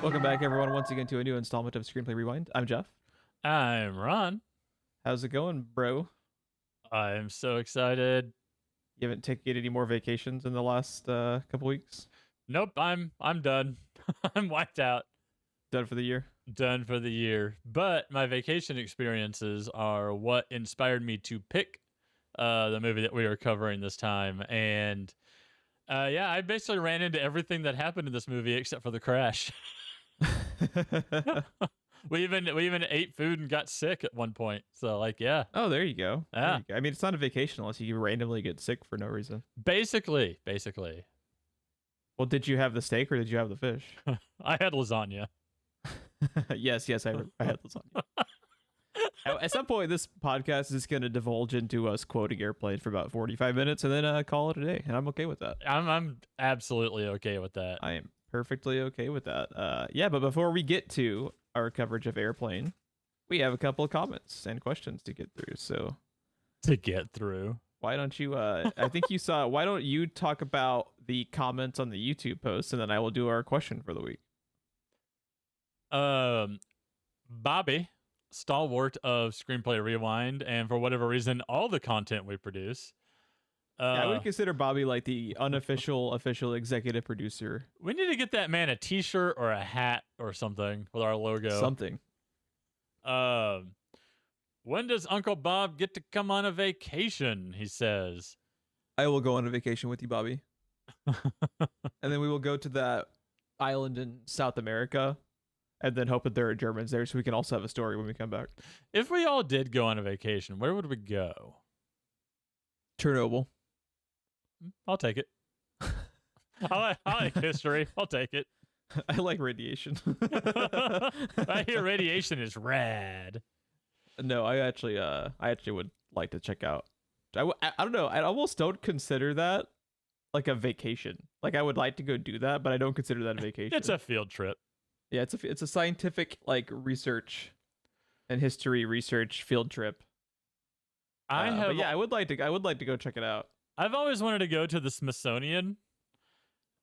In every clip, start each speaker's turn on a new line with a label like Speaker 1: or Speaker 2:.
Speaker 1: Welcome back, everyone, once again to a new installment of Screenplay Rewind. I'm Geoff.
Speaker 2: I'm Ron.
Speaker 1: How's it going, bro?
Speaker 2: I'm so excited.
Speaker 1: You haven't taken any more vacations in the last couple weeks?
Speaker 2: Nope, I'm done. I'm wiped out.
Speaker 1: Done for the year?
Speaker 2: Done for the year. But my vacation experiences are what inspired me to pick the movie that we are covering this time. And yeah, I basically ran into everything that happened in this movie except for the crash. We even ate food and got sick at one point. So like, yeah.
Speaker 1: Oh, there you go.
Speaker 2: Yeah.
Speaker 1: There you go. I mean, it's not a vacation unless you randomly get sick for no reason.
Speaker 2: Basically.
Speaker 1: Well, did you have the steak or did you have the fish?
Speaker 2: I had lasagna.
Speaker 1: yes, I had lasagna. At some point, this podcast is going to divulge into us quoting Airplane for about 45 minutes and then call it a day, and I'm okay with that.
Speaker 2: I'm absolutely okay with that.
Speaker 1: I am perfectly okay with that. Yeah, but before we get to our coverage of Airplane, we have a couple of comments and questions to get through. So,
Speaker 2: why
Speaker 1: don't you? I think you saw. Why don't you talk about the comments on the YouTube post, and then I will do our question for the week.
Speaker 2: Bobby, stalwart of Screenplay Rewind, and for whatever reason, all the content we produce.
Speaker 1: Yeah, I would consider Bobby like the unofficial, official executive producer.
Speaker 2: We need to get that man a T-shirt or a hat or something with our logo.
Speaker 1: Something.
Speaker 2: When does Uncle Bob get to come on a vacation? He says.
Speaker 1: I will go on a vacation with you, Bobby. And then we will go to that island in South America and then hope that there are Germans there so we can also have a story when we come back.
Speaker 2: If we all did go on a vacation, where would we go?
Speaker 1: Chernobyl.
Speaker 2: I'll take it. I like history. I'll take it.
Speaker 1: I like radiation.
Speaker 2: I hear radiation is rad.
Speaker 1: No, I actually would like to check out. I don't know. I almost don't consider that like a vacation. Like I would like to go do that, but I don't consider that a vacation.
Speaker 2: It's a field trip.
Speaker 1: Yeah, it's a scientific like research and history research field trip. I would like to go check it out.
Speaker 2: I've always wanted to go to the Smithsonian,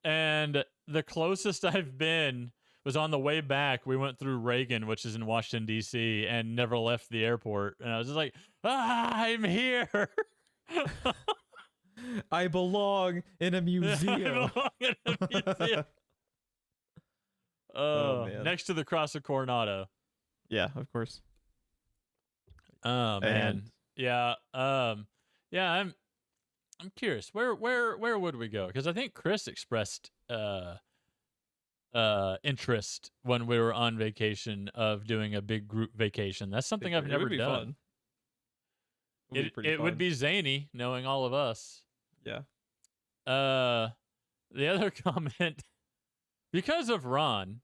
Speaker 2: and the closest I've been was on the way back. We went through Reagan, which is in Washington, D.C., and never left the airport. And I was just like, I'm here.
Speaker 1: I belong in a museum.
Speaker 2: I belong in a museum. Oh, man. Next to the Cross of Coronado.
Speaker 1: Yeah, of course.
Speaker 2: Oh, man. Yeah. Yeah, I'm curious. Where would we go? Because I think Chris expressed interest when we were on vacation of doing a big group vacation. That's something I've never done. It would be zany knowing all of us.
Speaker 1: Yeah.
Speaker 2: The other comment, because of Ron,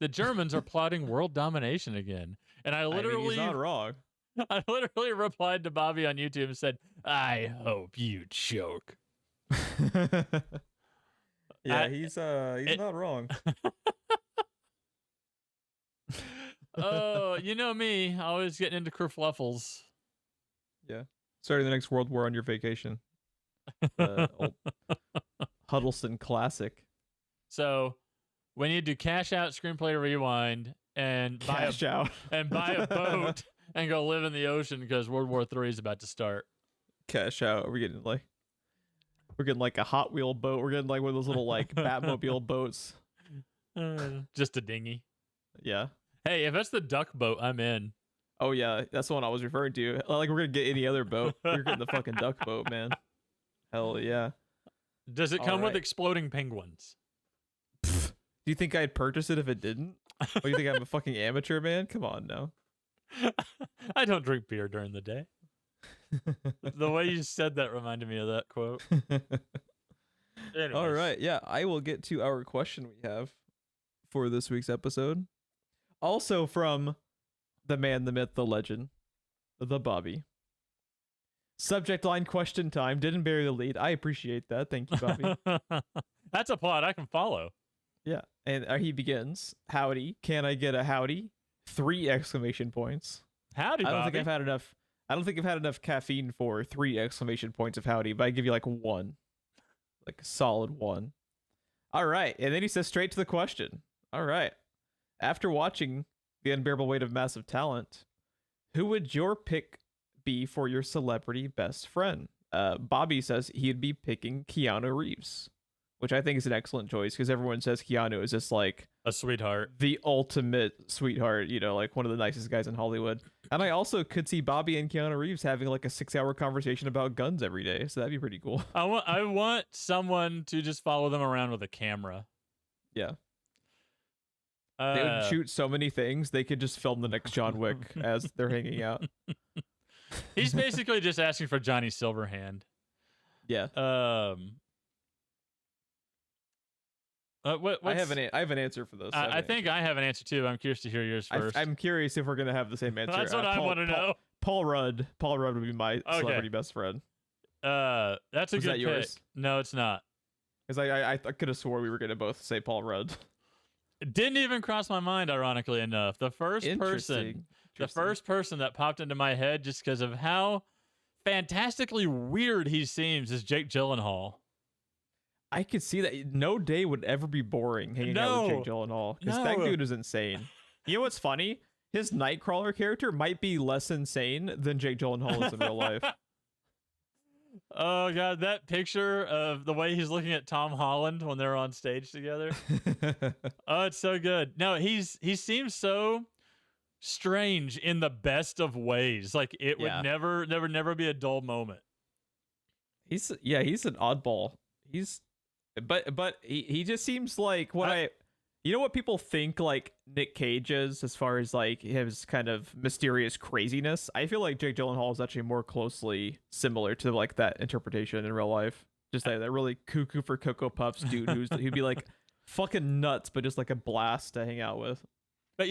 Speaker 2: the Germans are plotting world domination again. And I literally
Speaker 1: he's not wrong.
Speaker 2: I literally replied to Bobby on YouTube and said, I hope you choke.
Speaker 1: Yeah, he's not wrong.
Speaker 2: Oh, you know me, always getting into kerfluffles.
Speaker 1: Yeah. Starting the next World War on your vacation. Old Huddleston classic.
Speaker 2: So we need to cash out Screenplay Rewind and buy a boat and go live in the ocean because World War III is about to start.
Speaker 1: Cash out. We're getting like a Hot Wheel boat. We're getting like one of those little like Batmobile boats.
Speaker 2: Just a dinghy.
Speaker 1: Yeah.
Speaker 2: Hey, if that's the duck boat, I'm in.
Speaker 1: Oh yeah, that's the one I was referring to. Like we're gonna get any other boat. We're getting the fucking duck boat, man. Hell yeah.
Speaker 2: Does it come with exploding penguins?
Speaker 1: Pfft. Do you think I'd purchase it if it didn't? What, do you think I'm a fucking amateur, man? Come on now.
Speaker 2: I don't drink beer during the day. The way you said that reminded me of that quote. Anyways.
Speaker 1: All right. Yeah, I will get to our question we have for this week's episode. Also from the man, the myth, the legend, the Bobby. Subject line question time. Didn't bury the lead. I appreciate that. Thank you, Bobby.
Speaker 2: That's a plot I can follow.
Speaker 1: Yeah. And he begins, howdy. Can I get a howdy? 3 exclamation points.
Speaker 2: Howdy, Bobby.
Speaker 1: I don't think I've had enough caffeine for 3 exclamation points of howdy, but I give you like 1. Like a solid 1. All right. And then he says straight to the question. All right. After watching The Unbearable Weight of Massive Talent, who would your pick be for your celebrity best friend? Bobby says he'd be picking Keanu Reeves, which I think is an excellent choice because everyone says Keanu is just like
Speaker 2: a sweetheart,
Speaker 1: the ultimate sweetheart, like one of the nicest guys in Hollywood. And I also could see Bobby and Keanu Reeves having like a 6-hour conversation about guns every day, so that'd be pretty cool.
Speaker 2: I want someone to just follow them around with a camera.
Speaker 1: Yeah. They would shoot so many things, they could just film the next John Wick as they're hanging out.
Speaker 2: He's basically just asking for Johnny Silverhand.
Speaker 1: Yeah. I have an answer for this.
Speaker 2: I think I have an answer too. I'm curious to hear yours first.
Speaker 1: I'm curious if we're gonna have the same answer.
Speaker 2: That's what I want to know.
Speaker 1: Paul Rudd. Paul Rudd would be my celebrity best friend.
Speaker 2: That's a good pick.
Speaker 1: Yours?
Speaker 2: No, it's not.
Speaker 1: Because I could have swore we were gonna both say Paul Rudd.
Speaker 2: It didn't even cross my mind, ironically enough. The first person that popped into my head just because of how fantastically weird he seems is Jake Gyllenhaal.
Speaker 1: I could see that. No day would ever be boring hanging out with Jake Gyllenhaal because that dude is insane. You know what's funny? His Nightcrawler character might be less insane than Jake Gyllenhaal is in real life.
Speaker 2: Oh god, that picture of the way he's looking at Tom Holland when they're on stage together. Oh, it's so good. No, he seems so strange in the best of ways. Like it would never be a dull moment.
Speaker 1: He's an oddball. But he just seems like what people think like Nick Cage is as far as like his kind of mysterious craziness. I feel like Jake Gyllenhaal is actually more closely similar to like that interpretation in real life. Just that really cuckoo for Cocoa Puffs dude who'd be like fucking nuts, but just like a blast to hang out with.
Speaker 2: But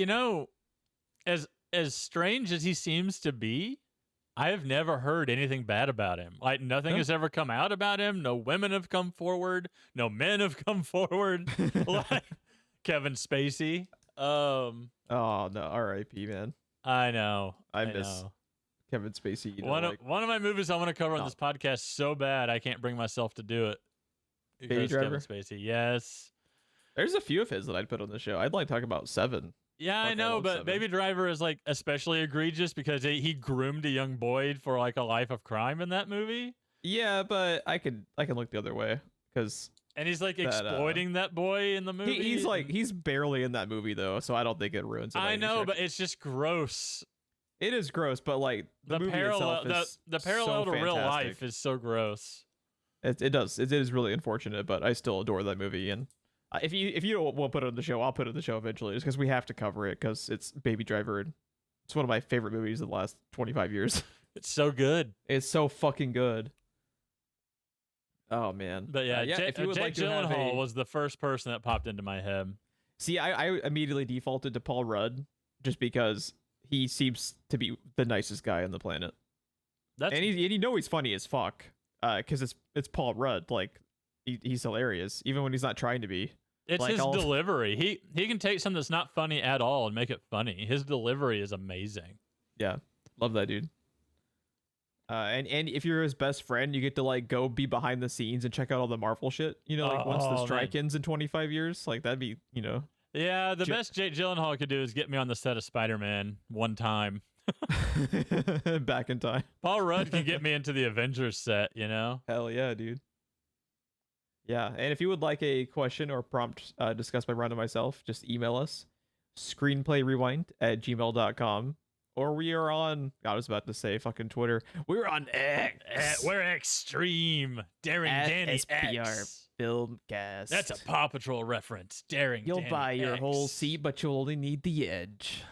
Speaker 2: as strange as he seems to be, I have never heard anything bad about him. Like nothing has ever come out about him. No women have come forward. No men have come forward. Like Kevin Spacey.
Speaker 1: Oh no, R.I.P. man.
Speaker 2: I know.
Speaker 1: I miss Kevin Spacey.
Speaker 2: One of my movies I want to cover on this podcast so bad I can't bring myself to do it.
Speaker 1: Baby Driver?
Speaker 2: Kevin Spacey. Yes.
Speaker 1: There's a few of his that I'd put on the show. I'd like to talk about 7.
Speaker 2: Yeah, I know, but
Speaker 1: 7.
Speaker 2: Baby Driver is like especially egregious because he groomed a young boy for like a life of crime in that movie.
Speaker 1: Yeah, but I can look the other way because
Speaker 2: he's like exploiting that boy in the movie.
Speaker 1: He's barely in that movie though, so I don't think it ruins it.
Speaker 2: I know, but it's just gross.
Speaker 1: It is gross, but like the movie
Speaker 2: parallel
Speaker 1: itself is
Speaker 2: the parallel
Speaker 1: so
Speaker 2: to real
Speaker 1: fantastic.
Speaker 2: life is so gross.
Speaker 1: It is really unfortunate, but I still adore that movie. And if you don't want to put it on the show, I'll put it on the show eventually, just because we have to cover it because it's Baby Driver. And it's one of my favorite movies of the last 25 years.
Speaker 2: It's so good.
Speaker 1: It's so fucking good. Oh man.
Speaker 2: But yeah,
Speaker 1: if you would
Speaker 2: Jake
Speaker 1: like to
Speaker 2: Gyllenhaal was the first person that popped into my head.
Speaker 1: See, I immediately defaulted to Paul Rudd just because he seems to be the nicest guy on the planet. And he's funny as fuck. Because it's Paul Rudd. Like he's hilarious, even when he's not trying to be.
Speaker 2: It's like his delivery. He can take something that's not funny at all and make it funny. His delivery is amazing.
Speaker 1: Yeah, love that dude. And if you're his best friend, you get to like go be behind the scenes and check out all the Marvel shit. Like once the strike ends in 25 years, like that'd be
Speaker 2: Yeah, the best Jake Gyllenhaal could do is get me on the set of Spider-Man one time.
Speaker 1: Back in time.
Speaker 2: Paul Rudd can get me into the Avengers set,
Speaker 1: Hell yeah, dude. Yeah, and if you would like a question or prompt discussed by Ron and myself, just email us, screenplayrewind@gmail.com. Or we are on, I was about to say fucking Twitter. We're on X.
Speaker 2: We're extreme. Daring Danny
Speaker 1: SPR
Speaker 2: X.
Speaker 1: Filmcast.
Speaker 2: That's a Paw Patrol reference. Daring
Speaker 1: You'll
Speaker 2: Danny
Speaker 1: buy your
Speaker 2: X.
Speaker 1: whole seat, but you'll only need the edge.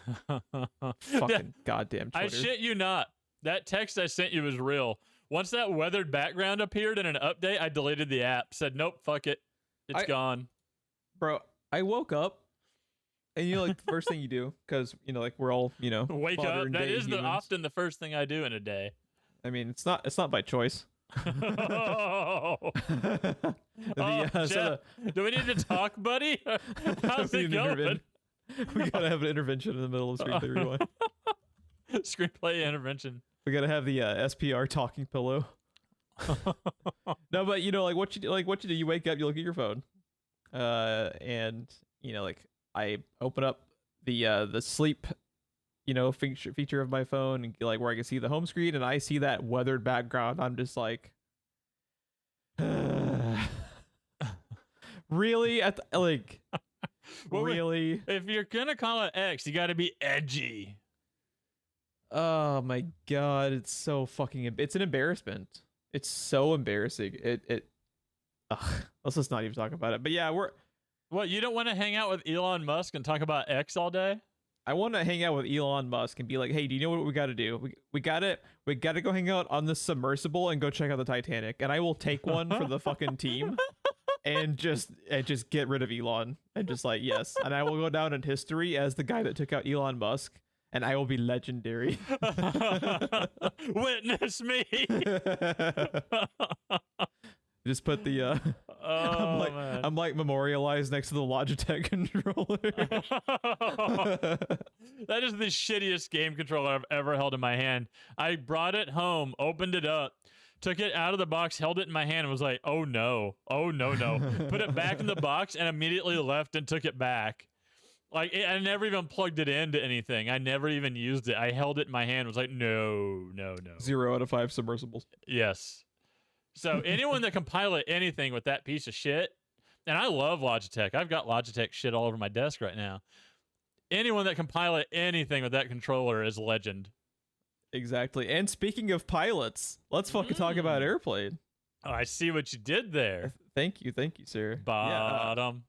Speaker 1: Fucking goddamn Twitter.
Speaker 2: I shit you not. That text I sent you was real. Once that weathered background appeared in an update, I deleted the app. Said, nope, fuck it. It's gone.
Speaker 1: Bro, I woke up. And like the first thing you do, because like we're all
Speaker 2: wake up. That is often the first thing I do in a day.
Speaker 1: I mean, it's not by choice.
Speaker 2: Jeff, do we need to talk, buddy? How's it going?
Speaker 1: We gotta have an intervention in the middle of Screenplay Rewind.
Speaker 2: Screenplay intervention.
Speaker 1: We gotta have the SPR talking pillow. No, but like what you do, you wake up, you look at your phone, and like I open up the sleep, feature of my phone, and like where I can see the home screen, and I see that weathered background. I'm just like, really?
Speaker 2: Well,
Speaker 1: really?
Speaker 2: if you're gonna call it X, you got to be edgy.
Speaker 1: Oh my god, it's so fucking. It's an embarrassment. It's so embarrassing. Ugh, let's just not even talk about it. But yeah,
Speaker 2: What, you don't want to hang out with Elon Musk and talk about X all day?
Speaker 1: I want to hang out with Elon Musk and be like, hey, do you know what we got to do? We got to go hang out on the submersible and go check out the Titanic. And I will take one for the fucking team and just get rid of Elon and just like, yes. And I will go down in history as the guy that took out Elon Musk, and I will be legendary.
Speaker 2: Witness me.
Speaker 1: Just put the I'm like memorialized next to the Logitech controller.
Speaker 2: That is the shittiest game controller I've ever held in my hand. I brought it home, opened it up, took it out of the box, held it in my hand, and was like, oh no. Put it back in the box and immediately left and took it back. Like, I never even plugged it into anything. I never even used it. I held it in my hand, was like, no.
Speaker 1: 0 out of 5 submersibles.
Speaker 2: Yes. So anyone that can pilot anything with that piece of shit, and I love Logitech. I've got Logitech shit all over my desk right now. Anyone that can pilot anything with that controller is legend.
Speaker 1: Exactly. And speaking of pilots, let's fucking talk about Airplane.
Speaker 2: Oh, I see what you did there.
Speaker 1: Thank you, sir.
Speaker 2: Bottom.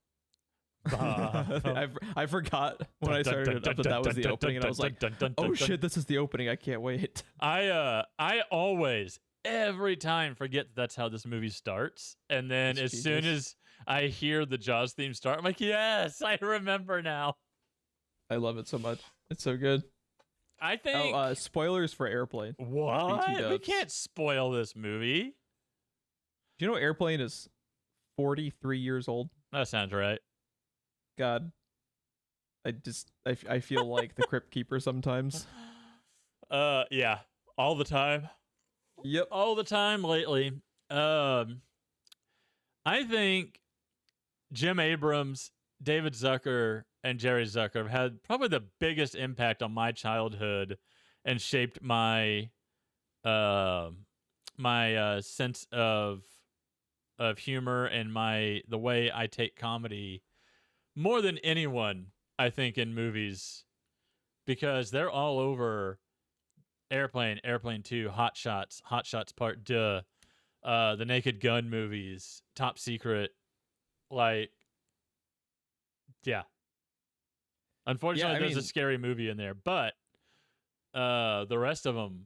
Speaker 1: I forgot when I started it up that was the opening, and I was like, oh shit, this is the opening. I can't wait.
Speaker 2: I always, every time, forget that's how this movie starts, and then as soon as I hear the Jaws theme start, I'm like, yes, I remember now.
Speaker 1: I love it so much. It's so good.
Speaker 2: I think
Speaker 1: spoilers for Airplane.
Speaker 2: What? We can't spoil this movie.
Speaker 1: Do you know Airplane is 43 years old?
Speaker 2: That sounds right.
Speaker 1: God, I feel like the Crypt Keeper sometimes.
Speaker 2: Yeah, all the time.
Speaker 1: Yep,
Speaker 2: all the time lately. I think Jim Abrams, David Zucker, and Jerry Zucker have had probably the biggest impact on my childhood and shaped my sense of humor and the way I take comedy more than anyone, I think, in movies, because they're all over Airplane, Airplane 2, Hot Shots Part 2, the Naked Gun movies, Top Secret, like, yeah. Unfortunately, there's a scary movie in there, but the rest of them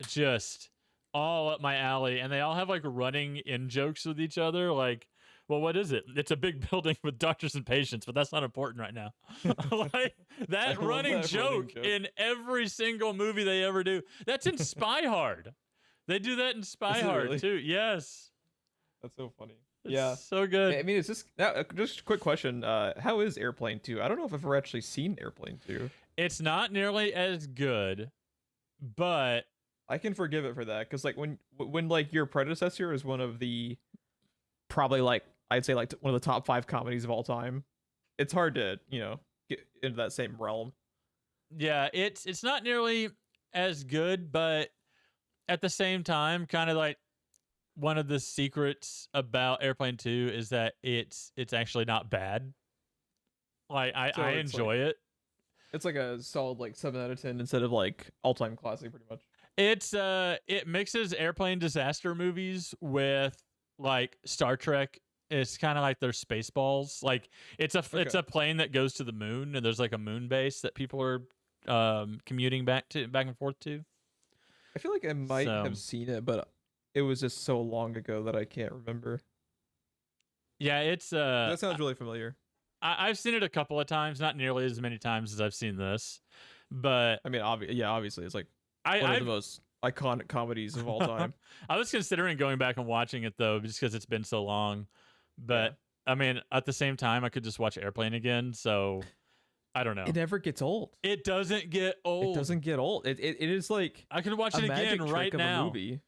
Speaker 2: just all up my alley, and they all have like running in jokes with each other, like, well, what is it? It's a big building with doctors and patients, but that's not important right now. Like that running joke in every single movie they ever do. That's in Spy Hard. They do that in Spy Hard too. Yes.
Speaker 1: That's so funny.
Speaker 2: It's so good.
Speaker 1: I mean, it's just a quick question. How is Airplane 2? I don't know if I've ever actually seen Airplane 2.
Speaker 2: It's not nearly as good, but
Speaker 1: I can forgive it for that, because like when like your predecessor is one of the probably like I'd say like one of the top 5 comedies of all time, it's hard to get into that same realm.
Speaker 2: Yeah, it's not nearly as good, but at the same time, kind of like one of the secrets about Airplane 2 is that it's actually not bad. Like I enjoy it.
Speaker 1: It's like a solid like 7 out of 10 instead of like all-time classic, pretty much.
Speaker 2: It mixes airplane disaster movies with like Star Trek. It's kind of like their Spaceballs. Like it's a plane that goes to the moon, and there's like a moon base that people are commuting back and forth to.
Speaker 1: I feel like I might have seen it, but it was just so long ago that I can't remember.
Speaker 2: Yeah, it's
Speaker 1: that sounds really familiar.
Speaker 2: I've seen it a couple of times, not nearly as many times as I've seen this, but
Speaker 1: I mean, obviously, it's like one of the most iconic comedies of all time.
Speaker 2: I was considering going back and watching it though, just because it's been so long. But I mean, at the same time, I could just watch Airplane again. So I don't know.
Speaker 1: It never gets old.
Speaker 2: It doesn't get old.
Speaker 1: It doesn't get old. It is like
Speaker 2: I could watch it again right now.
Speaker 1: Movie.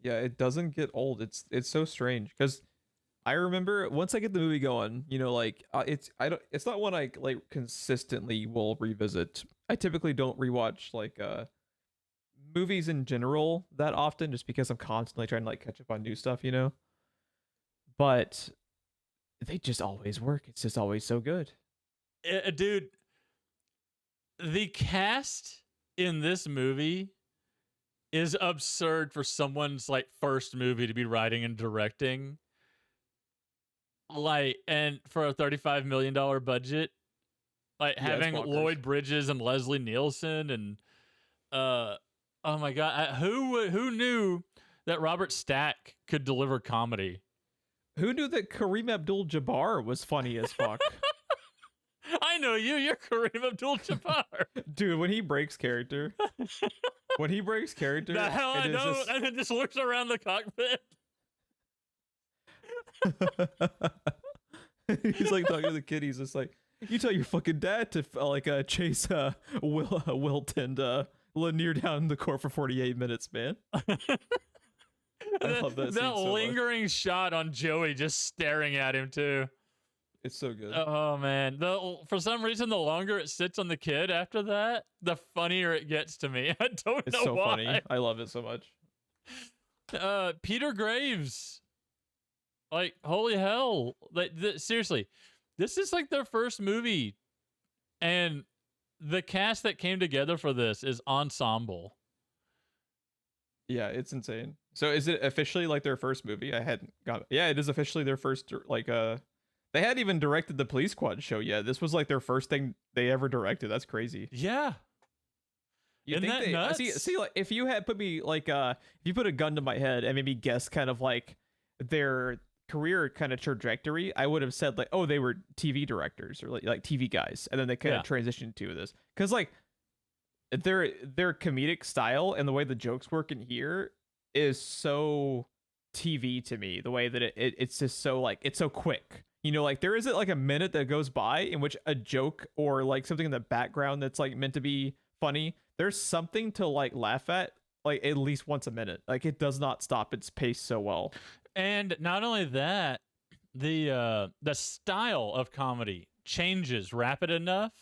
Speaker 1: Yeah, it doesn't get old. It's so strange because I remember once I get the movie going, like it's not one I like consistently will revisit. I typically don't rewatch like movies in general that often just because I'm constantly trying to like catch up on new stuff. But they just always work. It's just always so good.
Speaker 2: Dude, the cast in this movie is absurd for someone's like first movie to be writing and directing. Like, and for a $35 million budget, like having Lloyd Bridges and Leslie Nielsen and oh my god, who knew that Robert Stack could deliver comedy?
Speaker 1: Who knew that Kareem Abdul-Jabbar was funny as fuck?
Speaker 2: I know you. You're Kareem Abdul-Jabbar.
Speaker 1: Dude, when he breaks character.
Speaker 2: The hell I know. And then just looks around the cockpit.
Speaker 1: He's like talking to the kid. He's just like, you tell your fucking dad to like chase Wilt and Lanier down the court for 48 minutes, man. I love that scene so
Speaker 2: lingering much. Shot on Joey just staring at him too.
Speaker 1: It's so good.
Speaker 2: Oh man, for some reason, the longer it sits on the kid after that, the funnier it gets to me. I don't know why.
Speaker 1: It's so funny. I love it so much.
Speaker 2: Peter Graves, like holy hell! Like seriously, this is like their first movie, and the cast that came together for this is ensemble.
Speaker 1: Yeah, it's insane. So is it officially like their first movie? I hadn't got it. Yeah, it is officially their first like they hadn't even directed the Police Squad show yet. This was like their first thing they ever directed. That's crazy.
Speaker 2: Yeah.
Speaker 1: Isn't that nuts? See, like if you had put me like if you put a gun to my head and maybe guess kind of like their career kind of trajectory, I would have said like, oh, they were TV directors or like TV guys, and then they kind of transitioned to this because like their comedic style and the way the jokes work in here is so TV to me. The way that it's just so like it's so quick. Like there isn't like a minute that goes by in which a joke or like something in the background that's like meant to be funny. There's something to like laugh at like at least once a minute. Like it does not stop its pace so well.
Speaker 2: And not only that, the style of comedy changes rapid enough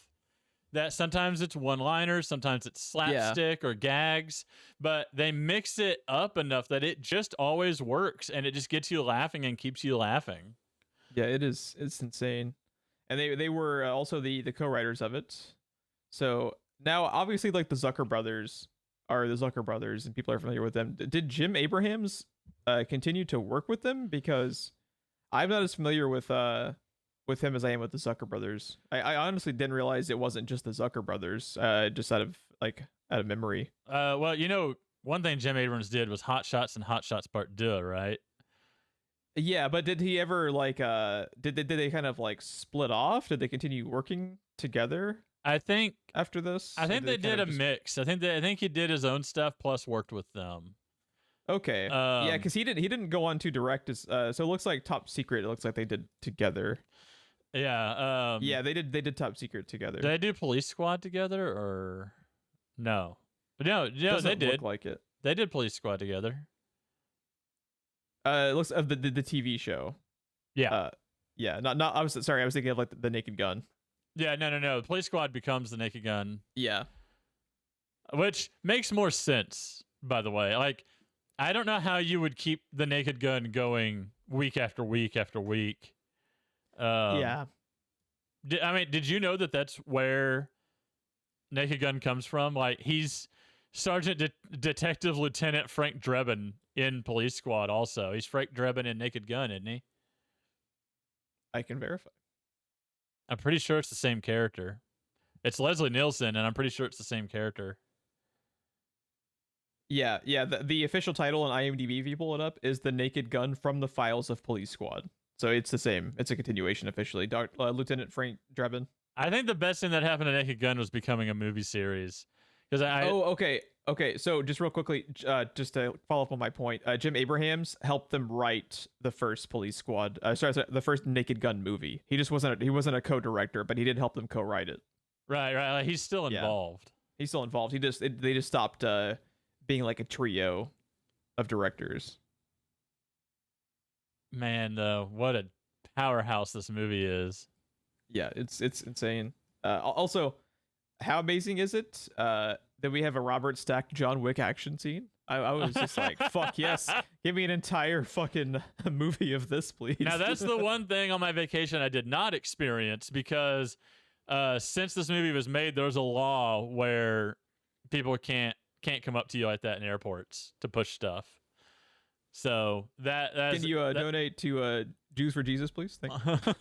Speaker 2: that sometimes it's one-liners, sometimes it's slapstick or gags, but they mix it up enough that it just always works and it just gets you laughing and keeps you laughing.
Speaker 1: Yeah, it's insane. And they were also the co-writers of it. So now obviously like the Zucker brothers are the Zucker brothers and people are familiar with them. Did Jim Abrahams continue to work with them? Because I'm not as familiar with him as I am with the Zucker brothers. I honestly didn't realize it wasn't just the Zucker brothers, just out of memory.
Speaker 2: Well, one thing Jim Abrams did was Hot Shots and Hot Shots Part 2, right?
Speaker 1: Yeah, but did he ever like did they kind of like split off? Did they continue working together?
Speaker 2: I think
Speaker 1: after this,
Speaker 2: I think they did a mix. I think he did his own stuff plus worked with them.
Speaker 1: Okay. Yeah, because he didn't go on to direct as so it looks like Top Secret. It looks like they did together.
Speaker 2: Yeah.
Speaker 1: Yeah, they did Top Secret together.
Speaker 2: Did they do Police Squad together or no? No, they did.
Speaker 1: Look like it.
Speaker 2: They did Police Squad together.
Speaker 1: It looks of the TV show.
Speaker 2: Yeah.
Speaker 1: Yeah. Not. I was sorry. I was thinking of like the Naked Gun.
Speaker 2: Yeah. No. The Police Squad becomes the Naked Gun.
Speaker 1: Yeah.
Speaker 2: Which makes more sense, by the way. Like, I don't know how you would keep the Naked Gun going week after week after week.
Speaker 1: Yeah.
Speaker 2: Did you know that that's where Naked Gun comes from? Like, he's Sergeant Detective Lieutenant Frank Drebin in Police Squad also. He's Frank Drebin in Naked Gun, isn't he?
Speaker 1: I can verify.
Speaker 2: I'm pretty sure it's the same character. It's Leslie Nielsen, and I'm pretty sure it's the same character.
Speaker 1: Yeah. The official title on IMDb, if you pull it up, is The Naked Gun from the Files of Police Squad. So it's the same. It's a continuation officially. Lieutenant Frank Drebin.
Speaker 2: I think the best thing that happened to Naked Gun was becoming a movie series.
Speaker 1: Okay. So just real quickly, just to follow up on my point, Jim Abrahams helped them write the first Police Squad. The first Naked Gun movie. He wasn't a co-director, but he did help them co-write it.
Speaker 2: Right. Like, he's still involved.
Speaker 1: Yeah. He's still involved. They just stopped being like a trio of directors.
Speaker 2: Man, though, what a powerhouse this movie is.
Speaker 1: Yeah, it's insane. Also, how amazing is it that we have a Robert Stack John Wick action scene? I was just like, fuck yes, give me an entire fucking movie of this, please.
Speaker 2: Now, that's the one thing on my vacation I did not experience, because since this movie was made, there's a law where people can't come up to you like that in airports to push stuff. So that's...
Speaker 1: Can you donate to Jews for Jesus, please? Thank you.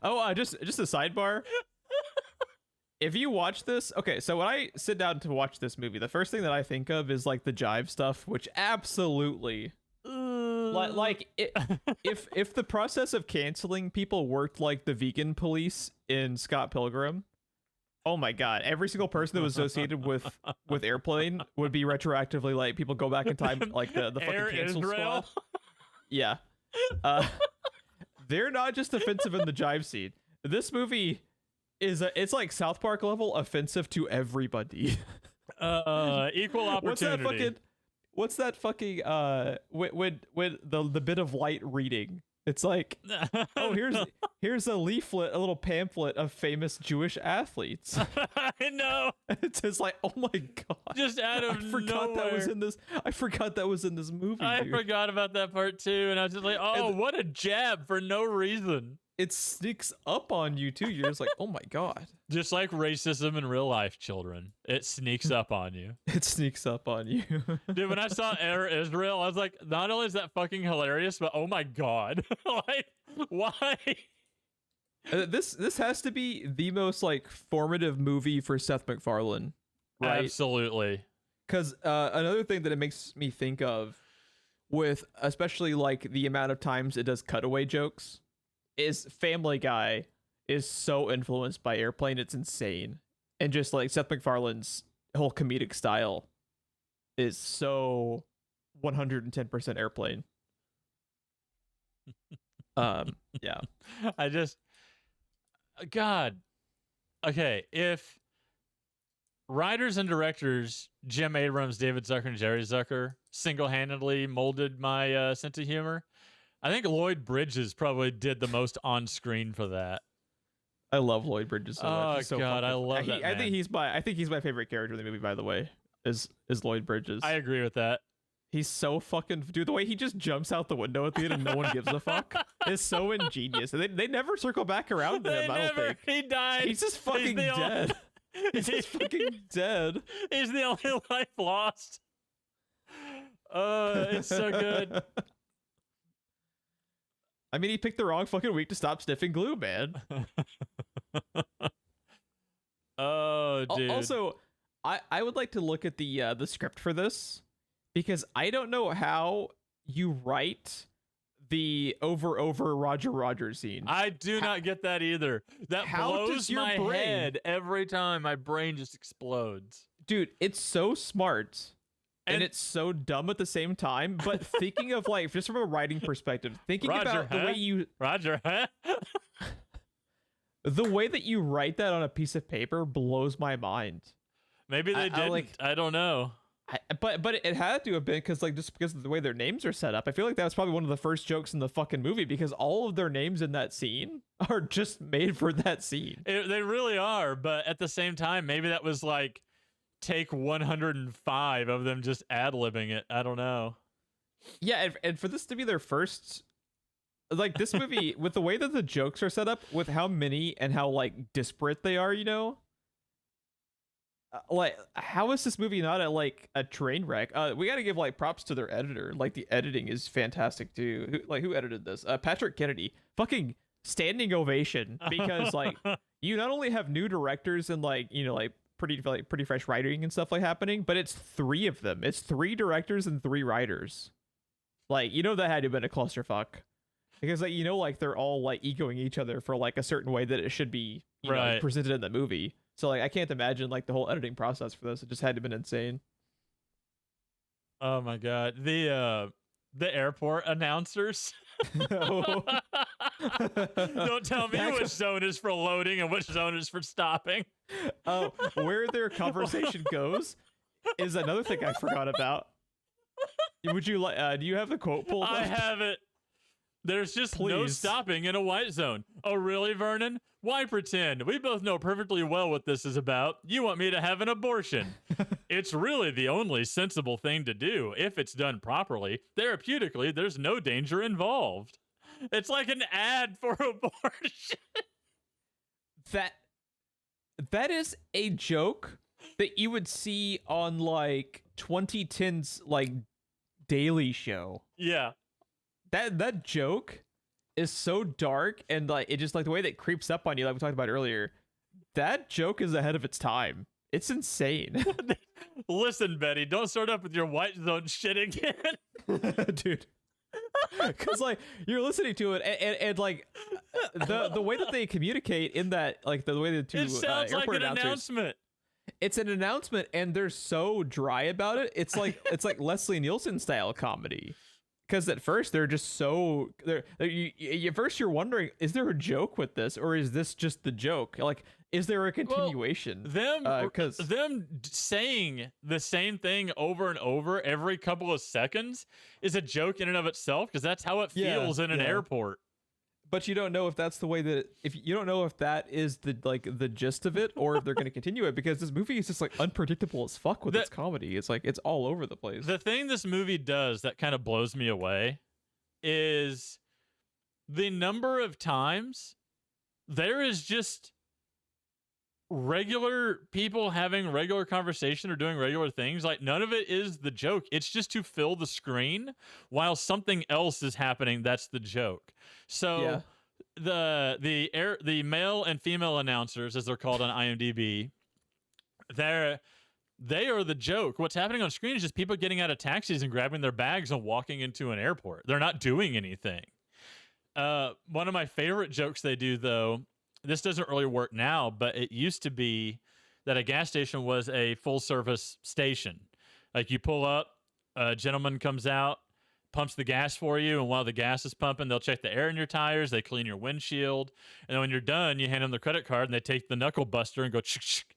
Speaker 1: Oh, just a sidebar. If you watch this, okay, so when I sit down to watch this movie, the first thing that I think of is like the jive stuff, which absolutely, if the process of canceling people worked like the vegan police in Scott Pilgrim, oh my god, every single person that was associated with Airplane would be retroactively like people go back in time, like the fucking cancel squad. Yeah, they're not just offensive in the jive scene. This movie it's like South Park level offensive to everybody.
Speaker 2: Equal opportunity.
Speaker 1: What's that fucking when the bit of light reading? It's like, oh, here's a leaflet, a little pamphlet of famous Jewish athletes.
Speaker 2: I know.
Speaker 1: It's just like, oh my god.
Speaker 2: Just out of nowhere.
Speaker 1: I forgot that was in this movie.
Speaker 2: I forgot about that part too, and I was just like, oh, what a jab for no reason.
Speaker 1: It sneaks up on you too. You're just like, oh my god.
Speaker 2: Just like racism in real life, children. It sneaks up on you.
Speaker 1: It sneaks up on you.
Speaker 2: Dude, when I saw Air Israel, I was like, not only is that fucking hilarious, but oh my god. Like, why?
Speaker 1: This has to be the most like formative movie for Seth MacFarlane, right?
Speaker 2: Absolutely.
Speaker 1: Because another thing that it makes me think of, with especially like the amount of times it does cutaway jokes, is Family Guy is so influenced by Airplane, it's insane. And just like Seth MacFarlane's whole comedic style is so 110% Airplane. Yeah.
Speaker 2: God. Okay, if writers and directors Jim Abrams, David Zucker, and Jerry Zucker single-handedly molded my sense of humor, I think Lloyd Bridges probably did the most on screen for that.
Speaker 1: I love Lloyd Bridges so much. He's so
Speaker 2: god, I love that man.
Speaker 1: I think he's my favorite character in the movie, by the way, is Lloyd Bridges.
Speaker 2: I agree with that.
Speaker 1: He's so fucking, dude, the way he just jumps out the window at the end and no one gives a fuck is so ingenious. And they never circle back around to him, I don't think.
Speaker 2: He died.
Speaker 1: He's just fucking dead. He's just fucking dead.
Speaker 2: He's the only life lost. It's so good.
Speaker 1: I mean, he picked the wrong fucking week to stop sniffing glue, man.
Speaker 2: Oh, dude.
Speaker 1: Also, I would like to look at the script for this, because I don't know how you write the over Roger scene.
Speaker 2: I do not get that either. That blows my head every time. My brain just explodes.
Speaker 1: Dude, it's so smart. And it's so dumb at the same time, but thinking of like, just from a writing perspective, thinking about the way you...
Speaker 2: Roger, huh?
Speaker 1: The way that you write that on a piece of paper blows my mind.
Speaker 2: Maybe they didn't. I don't know.
Speaker 1: But it had to have been just because of the way their names are set up. I feel like that was probably one of the first jokes in the fucking movie, because all of their names in that scene are just made for that scene.
Speaker 2: They really are, but at the same time, maybe that was like take 105 of them just ad-libbing it. I don't know.
Speaker 1: Yeah, and for this to be their first, like, this movie, with the way that the jokes are set up, with how many and how like disparate they are, you know, like, how is this movie not a train wreck? We got to give like props to their editor. Like, the editing is fantastic too. Who edited this? Patrick Kennedy. Fucking standing ovation, because like you not only have new directors and like, you know, like pretty fresh writing and stuff like happening, but it's three of them. It's three directors and three writers. Like, you know, that had to have been a clusterfuck, because like, you know, like they're all like egoing each other for like a certain way that it should be, you know, presented in the movie. So like, I can't imagine like the whole editing process for this. It just had to have been insane.
Speaker 2: Oh my god, the airport announcers.
Speaker 1: No.
Speaker 2: Don't tell me which zone is for loading and which zone is for stopping.
Speaker 1: Oh, where their conversation goes is another thing I forgot about. Would you like? Do you have the quote pulled up?
Speaker 2: I have it. There's just no
Speaker 1: Please.
Speaker 2: stopping in a white zone. Oh, really, Vernon? Why pretend? We both know perfectly well what this is about. You want me to have an abortion. It's really the only sensible thing to do if it's done properly. Therapeutically, there's no danger involved. It's like an ad for abortion.
Speaker 1: That is a joke that you would see on like 2010's like Daily Show.
Speaker 2: Yeah.
Speaker 1: That joke is so dark, and like it just like the way that it creeps up on you, like we talked about earlier. That joke is ahead of its time. It's insane.
Speaker 2: Listen, Betty, don't start up with your white zone shit again.
Speaker 1: Dude. Because like you're listening to it, and like the way that they communicate in that, like the way the two
Speaker 2: It sounds like an announcement.
Speaker 1: It's an announcement, and they're so dry about it. It's like Leslie Nielsen style comedy. Because at first they're just so at first you're wondering, is there a joke with this, or is this just the joke? Like, is there a continuation?
Speaker 2: Them saying the same thing over and over every couple of seconds is a joke in and of itself, because that's how it feels in an airport.
Speaker 1: But you don't know if that's the way that, if you don't know if that is the gist of it, or if they're going to continue it, because this movie is just like unpredictable as fuck with its comedy. It's like it's all over the place.
Speaker 2: The thing this movie does that kind of blows me away is the number of times there is just regular people having regular conversation or doing regular things. Like, none of it is the joke. It's just to fill the screen while something else is happening. That's the joke. So the male and female announcers, as they're called on IMDb, they are the joke. What's happening on screen is just people getting out of taxis and grabbing their bags and walking into an airport. They're not doing anything. One of my favorite jokes they do, though, this doesn't really work now, but it used to be that a gas station was a full-service station. Like, you pull up, a gentleman comes out, pumps the gas for you, and while the gas is pumping, they'll check the air in your tires, they clean your windshield, and then when you're done, you hand them the credit card, and they take the knuckle buster and go chick.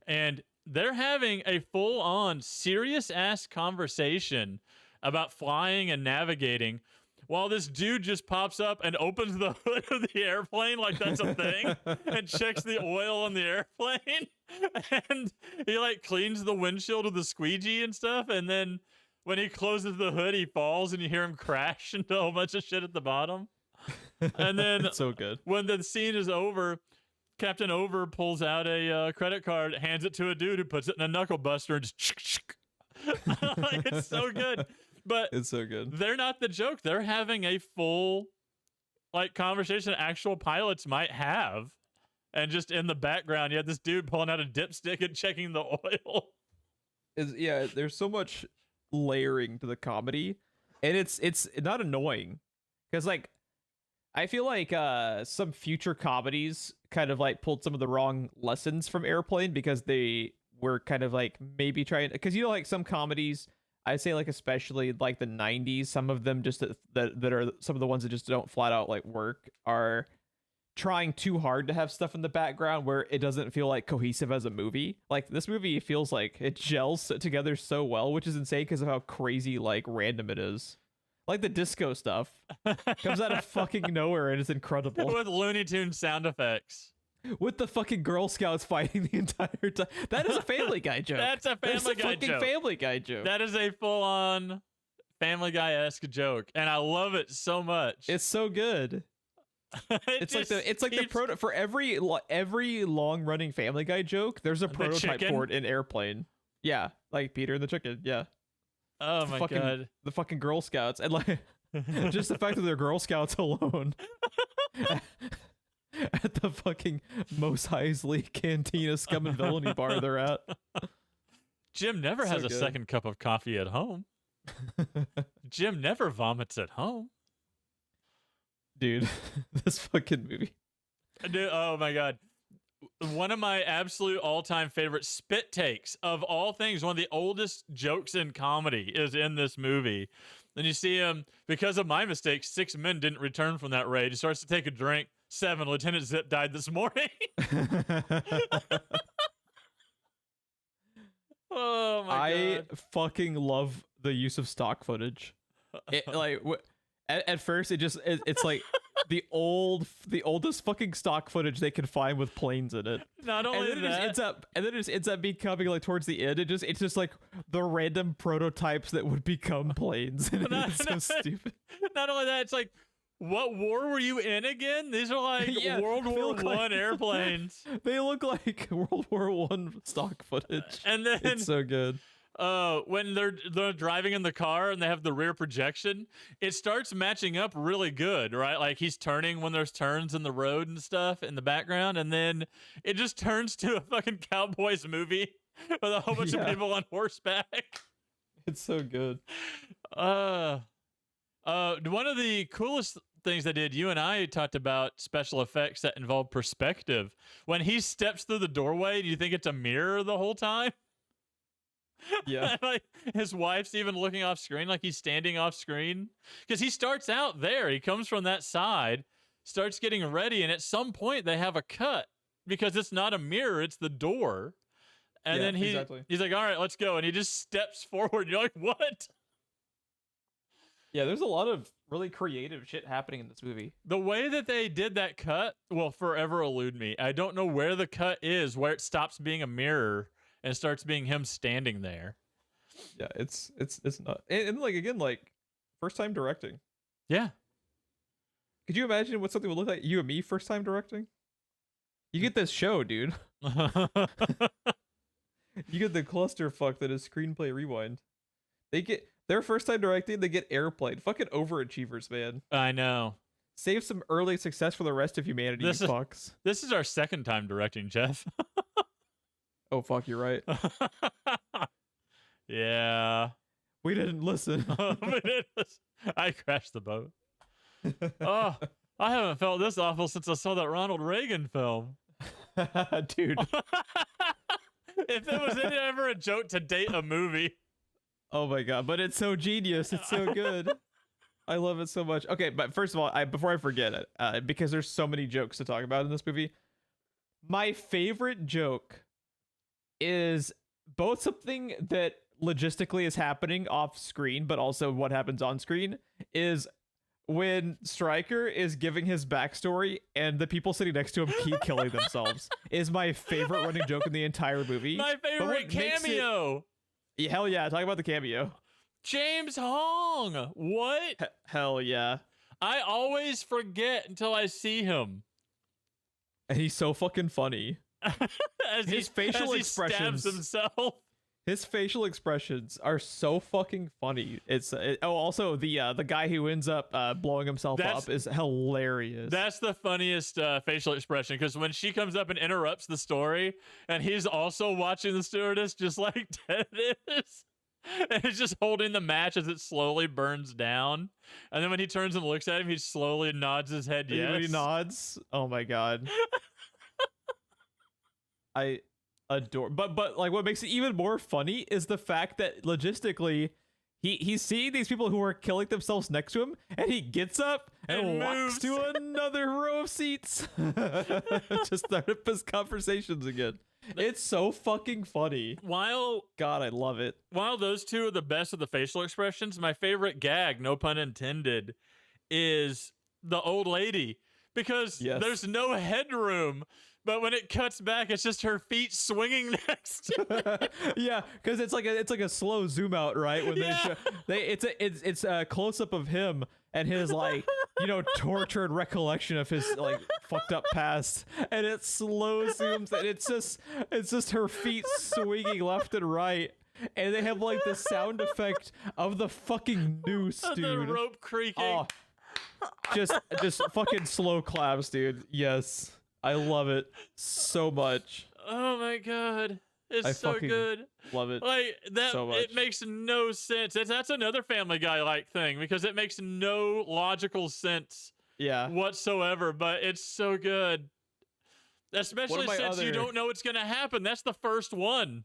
Speaker 2: And they're having a full-on, serious-ass conversation about flying and navigating, while this dude just pops up and opens the hood of the airplane like that's a thing and checks the oil on the airplane. And he like cleans the windshield with a squeegee and stuff. And then when he closes the hood, he falls and you hear him crash into a whole bunch of shit at the bottom. And then
Speaker 1: so good.
Speaker 2: When the scene is over, Captain Over pulls out a credit card, hands it to a dude who puts it in a knuckle buster and just like, it's so good. But
Speaker 1: it's so good.
Speaker 2: They're not the joke. They're having a full like conversation actual pilots might have. And just in the background, you had this dude pulling out a dipstick and checking the oil.
Speaker 1: There's so much layering to the comedy. And it's not annoying. Because like I feel like some future comedies kind of like pulled some of the wrong lessons from Airplane, because they were kind of like maybe trying, because you know, like some comedies, I'd say like especially like the 90s, some of them just that are some of the ones that just don't flat out like work, are trying too hard to have stuff in the background where it doesn't feel like cohesive as a movie. Like this movie feels like it gels together so well, which is insane because of how crazy like random it is. Like the disco stuff comes out of fucking nowhere and it's incredible.
Speaker 2: With Looney Tunes sound effects.
Speaker 1: With the fucking Girl Scouts fighting the entire time. That is a Family Guy joke.
Speaker 2: That's a Family Guy joke.
Speaker 1: Family Guy joke.
Speaker 2: That is a full-on Family Guy-esque joke, and I love it so much.
Speaker 1: It's so good. It's like the proto for every long-running Family Guy joke. There's a prototype for it in Airplane. Yeah, like Peter and the Chicken. Yeah.
Speaker 2: Oh my god.
Speaker 1: The fucking Girl Scouts, and like just the fact that they're Girl Scouts alone. At the fucking Mos Eisley Cantina Scum and Villainy bar they're at.
Speaker 2: Jim never has a second cup of coffee at home. Jim never vomits at home.
Speaker 1: Dude, this fucking movie.
Speaker 2: Dude, oh my god. One of my absolute all-time favorite spit takes of all things, one of the oldest jokes in comedy is in this movie. Then you see him, because of my mistake, 6 men didn't return from that raid. He starts to take a drink. 7, Lieutenant Zip died this morning. Oh my god.
Speaker 1: I fucking love the use of stock footage. at first it's like the oldest fucking stock footage they can find with planes in it.
Speaker 2: Not only
Speaker 1: and then
Speaker 2: that,
Speaker 1: it just ends up becoming like towards the end. It's just like the random prototypes that would become planes. And it's so stupid.
Speaker 2: Not only that, it's like, what war were you in again? These are like World War One airplanes.
Speaker 1: They look like World War One stock footage.
Speaker 2: And then
Speaker 1: it's so good.
Speaker 2: When they're driving in the car and they have the rear projection, it starts matching up really good, right? Like he's turning when there's turns in the road and stuff in the background, and then it just turns to a fucking Cowboys movie with a whole bunch of people on horseback.
Speaker 1: It's so good.
Speaker 2: One of the coolest things I did, you and I talked about special effects that involve perspective. When he steps through the doorway, do you think it's a mirror the whole time?
Speaker 1: Yeah.
Speaker 2: Like his wife's even looking off screen, like he's standing off screen. Because he starts out there. He comes from that side, starts getting ready, and at some point they have a cut because it's not a mirror, it's the door. And then he's like, all right, let's go. And he just steps forward. You're like, what?
Speaker 1: Yeah, there's a lot of really creative shit happening in this movie.
Speaker 2: The way that they did that cut will forever elude me. I don't know where the cut is, where it stops being a mirror and starts being him standing there.
Speaker 1: Yeah, it's not. And like, again, like, first time directing.
Speaker 2: Yeah.
Speaker 1: Could you imagine what something would look like you and me first time directing? You get this show, dude. You get the clusterfuck that is Screenplay Rewind. They get their first time directing, they get Airplane. Fucking overachievers, man.
Speaker 2: I know.
Speaker 1: Save some early success for the rest of humanity, fucks.
Speaker 2: This is our second time directing, Jeff.
Speaker 1: Oh, fuck, you're right.
Speaker 2: Yeah.
Speaker 1: We didn't listen.
Speaker 2: I crashed the boat. Oh, I haven't felt this awful since I saw that Ronald Reagan film.
Speaker 1: Dude.
Speaker 2: If it was ever a joke to date a movie.
Speaker 1: Oh my god, but it's so genius. It's so good. I love it so much. Okay, but first of all, before I forget it, because there's so many jokes to talk about in this movie, my favorite joke is both something that logistically is happening off screen, but also what happens on screen, is when Stryker is giving his backstory and the people sitting next to him keep killing themselves. Is my favorite running joke in the entire movie.
Speaker 2: My favorite cameo.
Speaker 1: Hell yeah, talk about the cameo.
Speaker 2: James Hong. What?
Speaker 1: Hell yeah.
Speaker 2: I always forget until I see him.
Speaker 1: And he's so fucking funny. His facial expressions.
Speaker 2: Stabs himself.
Speaker 1: His facial expressions are so fucking funny. Also the guy who ends up blowing himself up is hilarious. That's
Speaker 2: the funniest facial expression, because when she comes up and interrupts the story, and he's also watching the stewardess just like Ted is, and he's just holding the match as it slowly burns down, and then when he turns and looks at him, he slowly nods his head yes.
Speaker 1: He nods. Oh my god. I adore, but like what makes it even more funny is the fact that logistically he's seeing these people who are killing themselves next to him, and he gets up and walks to another row of seats to start up his conversations again. It's so fucking funny. God, I love it.
Speaker 2: While those two are the best of the facial expressions, my favorite gag, no pun intended, is the old lady, because there's no headroom. But when it cuts back, it's just her feet swinging next to it.
Speaker 1: Yeah, because it's like a slow zoom out, right? When it's a close up of him and his like tortured recollection of his like fucked up past, and it slow zooms and it's just her feet swinging left and right, and they have like the sound effect of the fucking noose, dude.
Speaker 2: The rope creaking.
Speaker 1: Oh, just fucking slow claps, dude. Yes. I love it so much.
Speaker 2: Oh my god. It's so good.
Speaker 1: Love it.
Speaker 2: Like that
Speaker 1: so much.
Speaker 2: It makes no sense. That's another Family Guy like thing, because it makes no logical sense whatsoever, but it's so good. Especially since you don't know what's going to happen. That's the first one.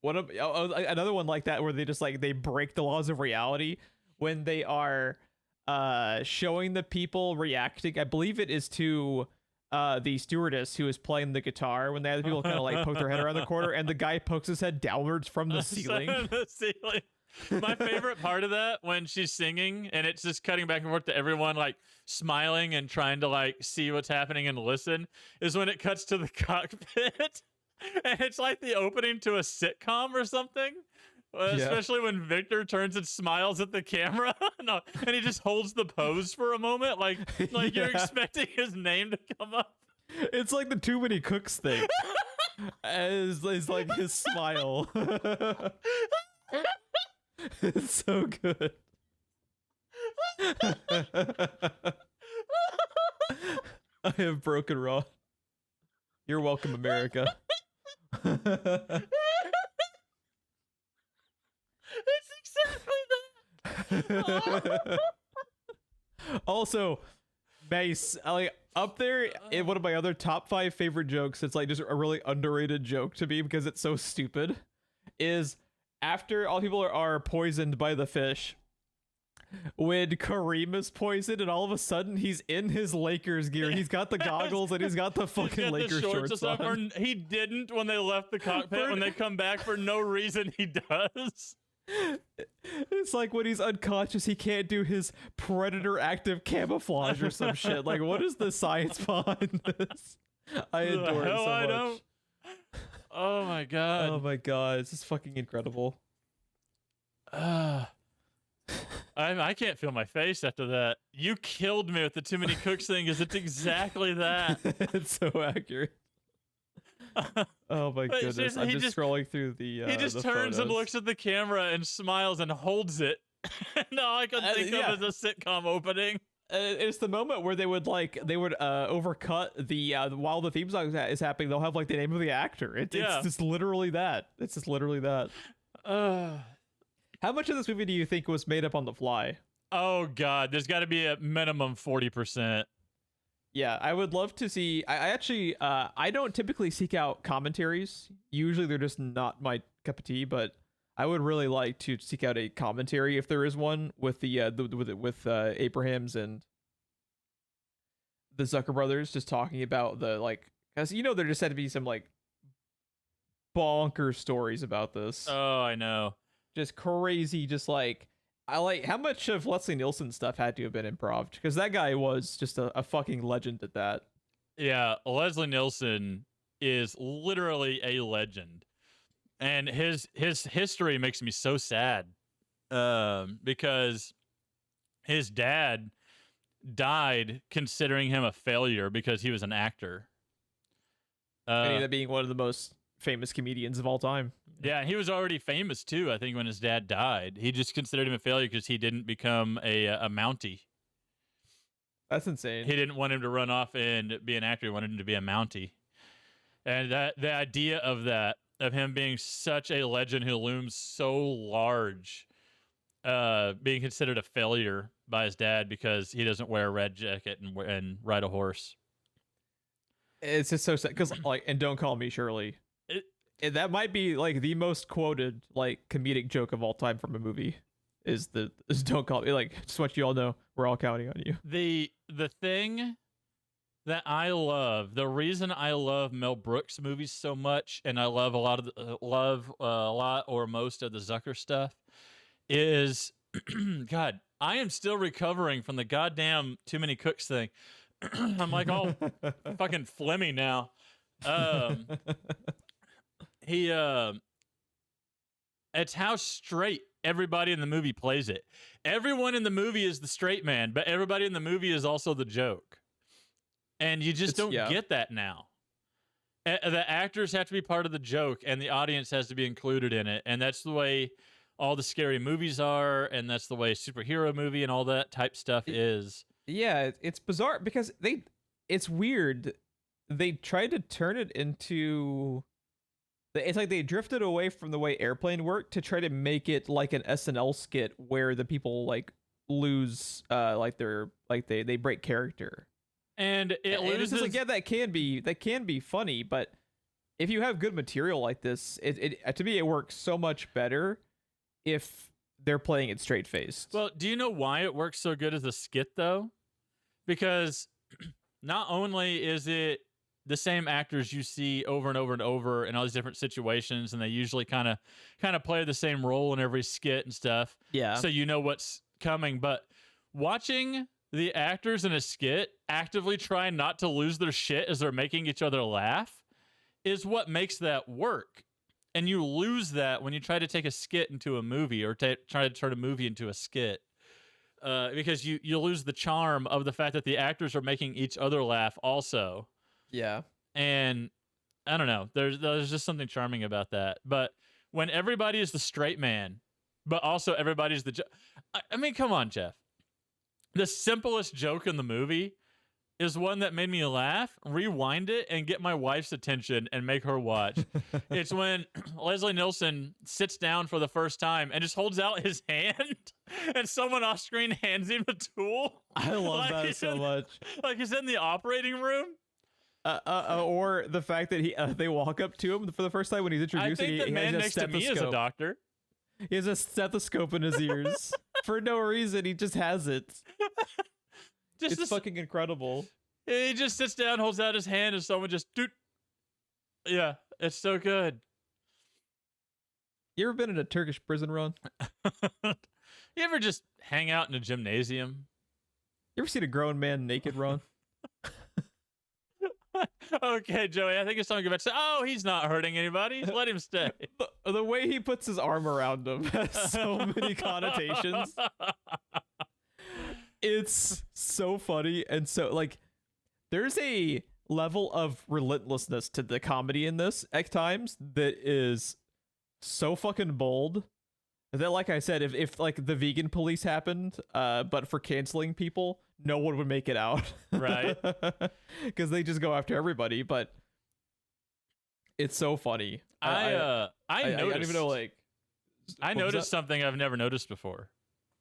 Speaker 1: Another one like that where they just like they break the laws of reality when they are showing the people reacting. I believe it is to the stewardess who is playing the guitar, when the other people kind of like poke their head around the corner, and the guy pokes his head downwards from the ceiling.
Speaker 2: My favorite part of that when she's singing and it's just cutting back and forth to everyone like smiling and trying to like see what's happening and listen is when it cuts to the cockpit and it's like the opening to a sitcom or something. Especially when Victor turns and smiles at the camera, no, and he just holds the pose for a moment, like you're expecting his name to come up.
Speaker 1: It's like the Too Many Cooks thing. Is like his smile. It's so good. I have broken Ron. You're welcome, America.
Speaker 2: It's exactly that.
Speaker 1: Also, Mace, like up there in one of my other top 5 favorite jokes, it's like just a really underrated joke to me because it's so stupid, is after all people are poisoned by the fish, when Kareem is poisoned and all of a sudden he's in his Lakers gear. He's got the goggles and he's got the fucking Lakers shorts on.
Speaker 2: Or he didn't when they left the cockpit. When they come back for no reason, he does.
Speaker 1: It's like when he's unconscious, he can't do his predator active camouflage or some shit. Like, what is the science behind this? I adore it so much.
Speaker 2: Don't. Oh my god.
Speaker 1: Oh my god, this is fucking incredible.
Speaker 2: I can't feel my face after that. You killed me with the Too Many Cooks thing, because it's exactly that.
Speaker 1: It's so accurate. Oh my goodness! I'm just scrolling through the.
Speaker 2: He just turns and looks at the camera and smiles and holds it. No, I can think of as a sitcom opening.
Speaker 1: It's the moment where they would overcut the while the theme song is happening. They'll have like the name of the actor. It's just literally that. It's just literally that. How much of this movie do you think was made up on the fly?
Speaker 2: Oh god, there's got to be a minimum 40%.
Speaker 1: Yeah, I would love to see. I actually, I don't typically seek out commentaries. Usually, they're just not my cup of tea. But I would really like to seek out a commentary if there is one with with Abrahams and the Zucker brothers, just talking about the because there just had to be some like bonkers stories about this.
Speaker 2: Oh, I know.
Speaker 1: Just crazy, just like. I like how much of Leslie Nielsen's stuff had to have been improv, because that guy was just a fucking legend at that.
Speaker 2: Yeah, Leslie Nielsen is literally a legend, and his history makes me so sad, because his dad died considering him a failure because he was an actor.
Speaker 1: And he ended up being one of the most famous comedians of all time.
Speaker 2: Yeah, he was already famous too, I think, when his dad died. He just considered him a failure because he didn't become a Mountie.
Speaker 1: That's insane.
Speaker 2: He didn't want him to run off and be an actor. He wanted him to be a Mountie. And the idea of him being such a legend who looms so large, being considered a failure by his dad because he doesn't wear a red jacket and ride a horse.
Speaker 1: It's just so sad. Because and don't call me Shirley. That might be like the most quoted comedic joke of all time from a movie is don't call me, just want you all know we're all counting on you.
Speaker 2: The thing that I love, the reason I love Mel Brooks movies so much, and I love a lot or most of the Zucker stuff, is God, I am still recovering from the goddamn Too Many Cooks thing. I'm like all fucking phlegmy now. It's how straight everybody in the movie plays it. Everyone in the movie is the straight man, but everybody in the movie is also the joke. And you just don't get that now. The actors have to be part of the joke, and the audience has to be included in it. And that's the way all the scary movies are, and that's the way superhero movie and all that type stuff is.
Speaker 1: Yeah, it's bizarre because it's weird. They tried to turn it into... It's like they drifted away from the way Airplane worked to try to make it like an SNL skit where the people lose they break character.
Speaker 2: And it loses.
Speaker 1: That can be funny, but if you have good material like this, it to me it works so much better if they're playing it straight faced.
Speaker 2: Well, do you know why it works so good as a skit though? Because not only is it the same actors you see over and over and over in all these different situations, and they usually kind of play the same role in every skit and stuff.
Speaker 1: Yeah.
Speaker 2: So you know what's coming. But watching the actors in a skit actively try not to lose their shit as they're making each other laugh is what makes that work. And you lose that when you try to take a skit into a movie or try to turn a movie into a skit. Because you lose the charm of the fact that the actors are making each other laugh also.
Speaker 1: Yeah.
Speaker 2: And I don't know. There's just something charming about that. But when everybody is the straight man, but also everybody's the... I mean, come on, Jeff. The simplest joke in the movie is one that made me laugh, rewind it, and get my wife's attention and make her watch. It's when Leslie Nielsen sits down for the first time and just holds out his hand, and someone off screen hands him a tool.
Speaker 1: I love that so much.
Speaker 2: Like he's in the operating room.
Speaker 1: Or the fact that they walk up to him for the first time when he's introduced.
Speaker 2: I think the man next to me is a doctor.
Speaker 1: He has a stethoscope in his ears for no reason. He just has it. It's fucking incredible.
Speaker 2: He just sits down, holds out his hand, and someone just doot. Yeah, it's so good.
Speaker 1: You ever been in a Turkish prison, Ron?
Speaker 2: You ever just hang out in a gymnasium?
Speaker 1: You ever seen a grown man naked, Ron?
Speaker 2: Okay, Joey, I think it's time to go back to... Oh, he's not hurting anybody. Let him stay.
Speaker 1: The way he puts his arm around him has so many connotations. It's so funny, and so, like, there's a level of relentlessness to the comedy in this at times that is so fucking bold that, like I said, if like the vegan police happened, but for canceling people, no one would make it out.
Speaker 2: Right.
Speaker 1: Because they just go after everybody, but it's so funny.
Speaker 2: I noticed,
Speaker 1: don't even know, like...
Speaker 2: I noticed something I've never noticed before.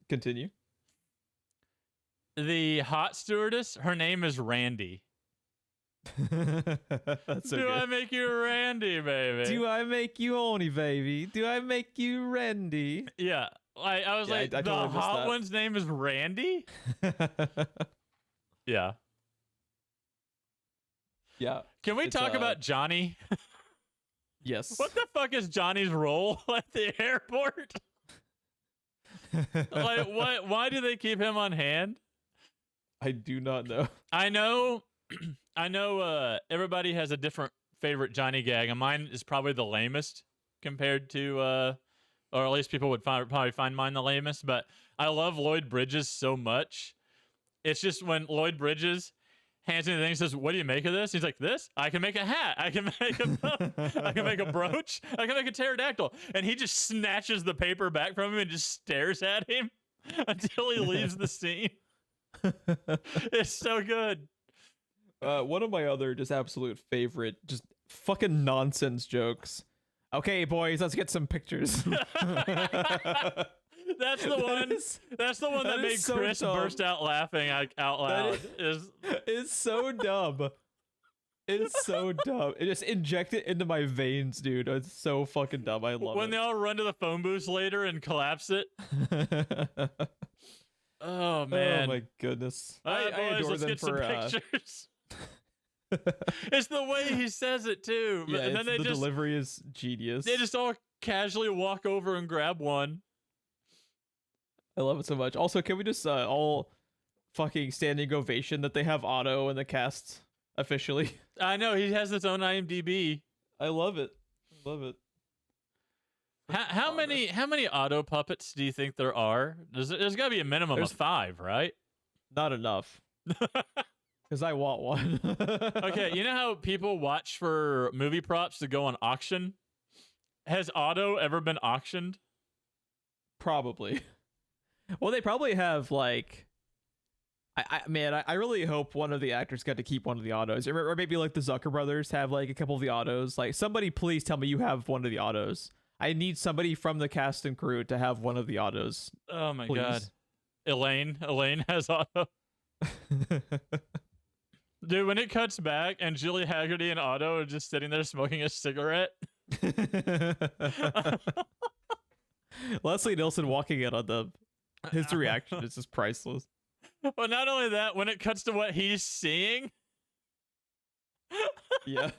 Speaker 1: Continue.
Speaker 2: The hot stewardess, her name is Randy.
Speaker 1: That's so
Speaker 2: Do
Speaker 1: good.
Speaker 2: I make you Randy, baby?
Speaker 1: Do I make you honey, baby? Do I make you Randy?
Speaker 2: Yeah. I was like,
Speaker 1: I
Speaker 2: the
Speaker 1: totally missed
Speaker 2: hot
Speaker 1: that.
Speaker 2: one's name is Randy? Yeah.
Speaker 1: Yeah.
Speaker 2: Can we talk about Johnny?
Speaker 1: Yes.
Speaker 2: What the fuck is Johnny's role at the airport? Like, what? Why do they keep him on hand?
Speaker 1: I do not know.
Speaker 2: I know everybody has a different favorite Johnny gag, and mine is probably the lamest compared to, or at least people would probably find mine the lamest, but I love Lloyd Bridges so much. It's just when Lloyd Bridges hands me the thing and says, "What do you make of this?" He's like, "This? I can make a hat. I can make I can make a brooch. I can make a pterodactyl." And he just snatches the paper back from him and just stares at him until he leaves the scene. It's so good.
Speaker 1: One of my other just absolute favorite, just fucking nonsense jokes. Okay, boys, let's get some pictures.
Speaker 2: That's the one. That's the one that made
Speaker 1: so
Speaker 2: Chris
Speaker 1: dumb.
Speaker 2: burst out laughing out loud.
Speaker 1: It's so dumb. It's so dumb. It just inject it into my veins, dude. It's so fucking dumb. I love
Speaker 2: when
Speaker 1: it.
Speaker 2: they all run to the phone booth later and collapse it. Oh man!
Speaker 1: Oh my goodness!
Speaker 2: All right,
Speaker 1: I
Speaker 2: boys,
Speaker 1: adore
Speaker 2: let's
Speaker 1: them
Speaker 2: get
Speaker 1: for
Speaker 2: some pictures. It's the way he says it too.
Speaker 1: yeah,
Speaker 2: And then
Speaker 1: the delivery is genius.
Speaker 2: They just all casually walk over and grab one.
Speaker 1: I love it so much. Also, can we just all fucking standing ovation that they have Otto in the cast officially?
Speaker 2: I know he has his own IMDb.
Speaker 1: I love it. I love it.
Speaker 2: How many Otto puppets do you think there are? There's got to be a minimum of 5, right?
Speaker 1: Not enough. Because I want one.
Speaker 2: Okay, you know how people watch for movie props to go on auction? Has Otto ever been auctioned?
Speaker 1: Probably. Well, they probably have, like... I really hope one of the actors got to keep one of the autos. Or maybe, like, the Zucker brothers have, like, a couple of the autos. Like, somebody please tell me you have one of the autos. I need somebody from the cast and crew to have one of the autos.
Speaker 2: Oh, my
Speaker 1: please.
Speaker 2: God. Elaine has Otto. Dude, when it cuts back and Julie Haggerty and Otto are just sitting there smoking a cigarette.
Speaker 1: Leslie Nielsen walking in on them. His reaction is just priceless.
Speaker 2: Well, not only that, when it cuts to what he's seeing,
Speaker 1: Yeah.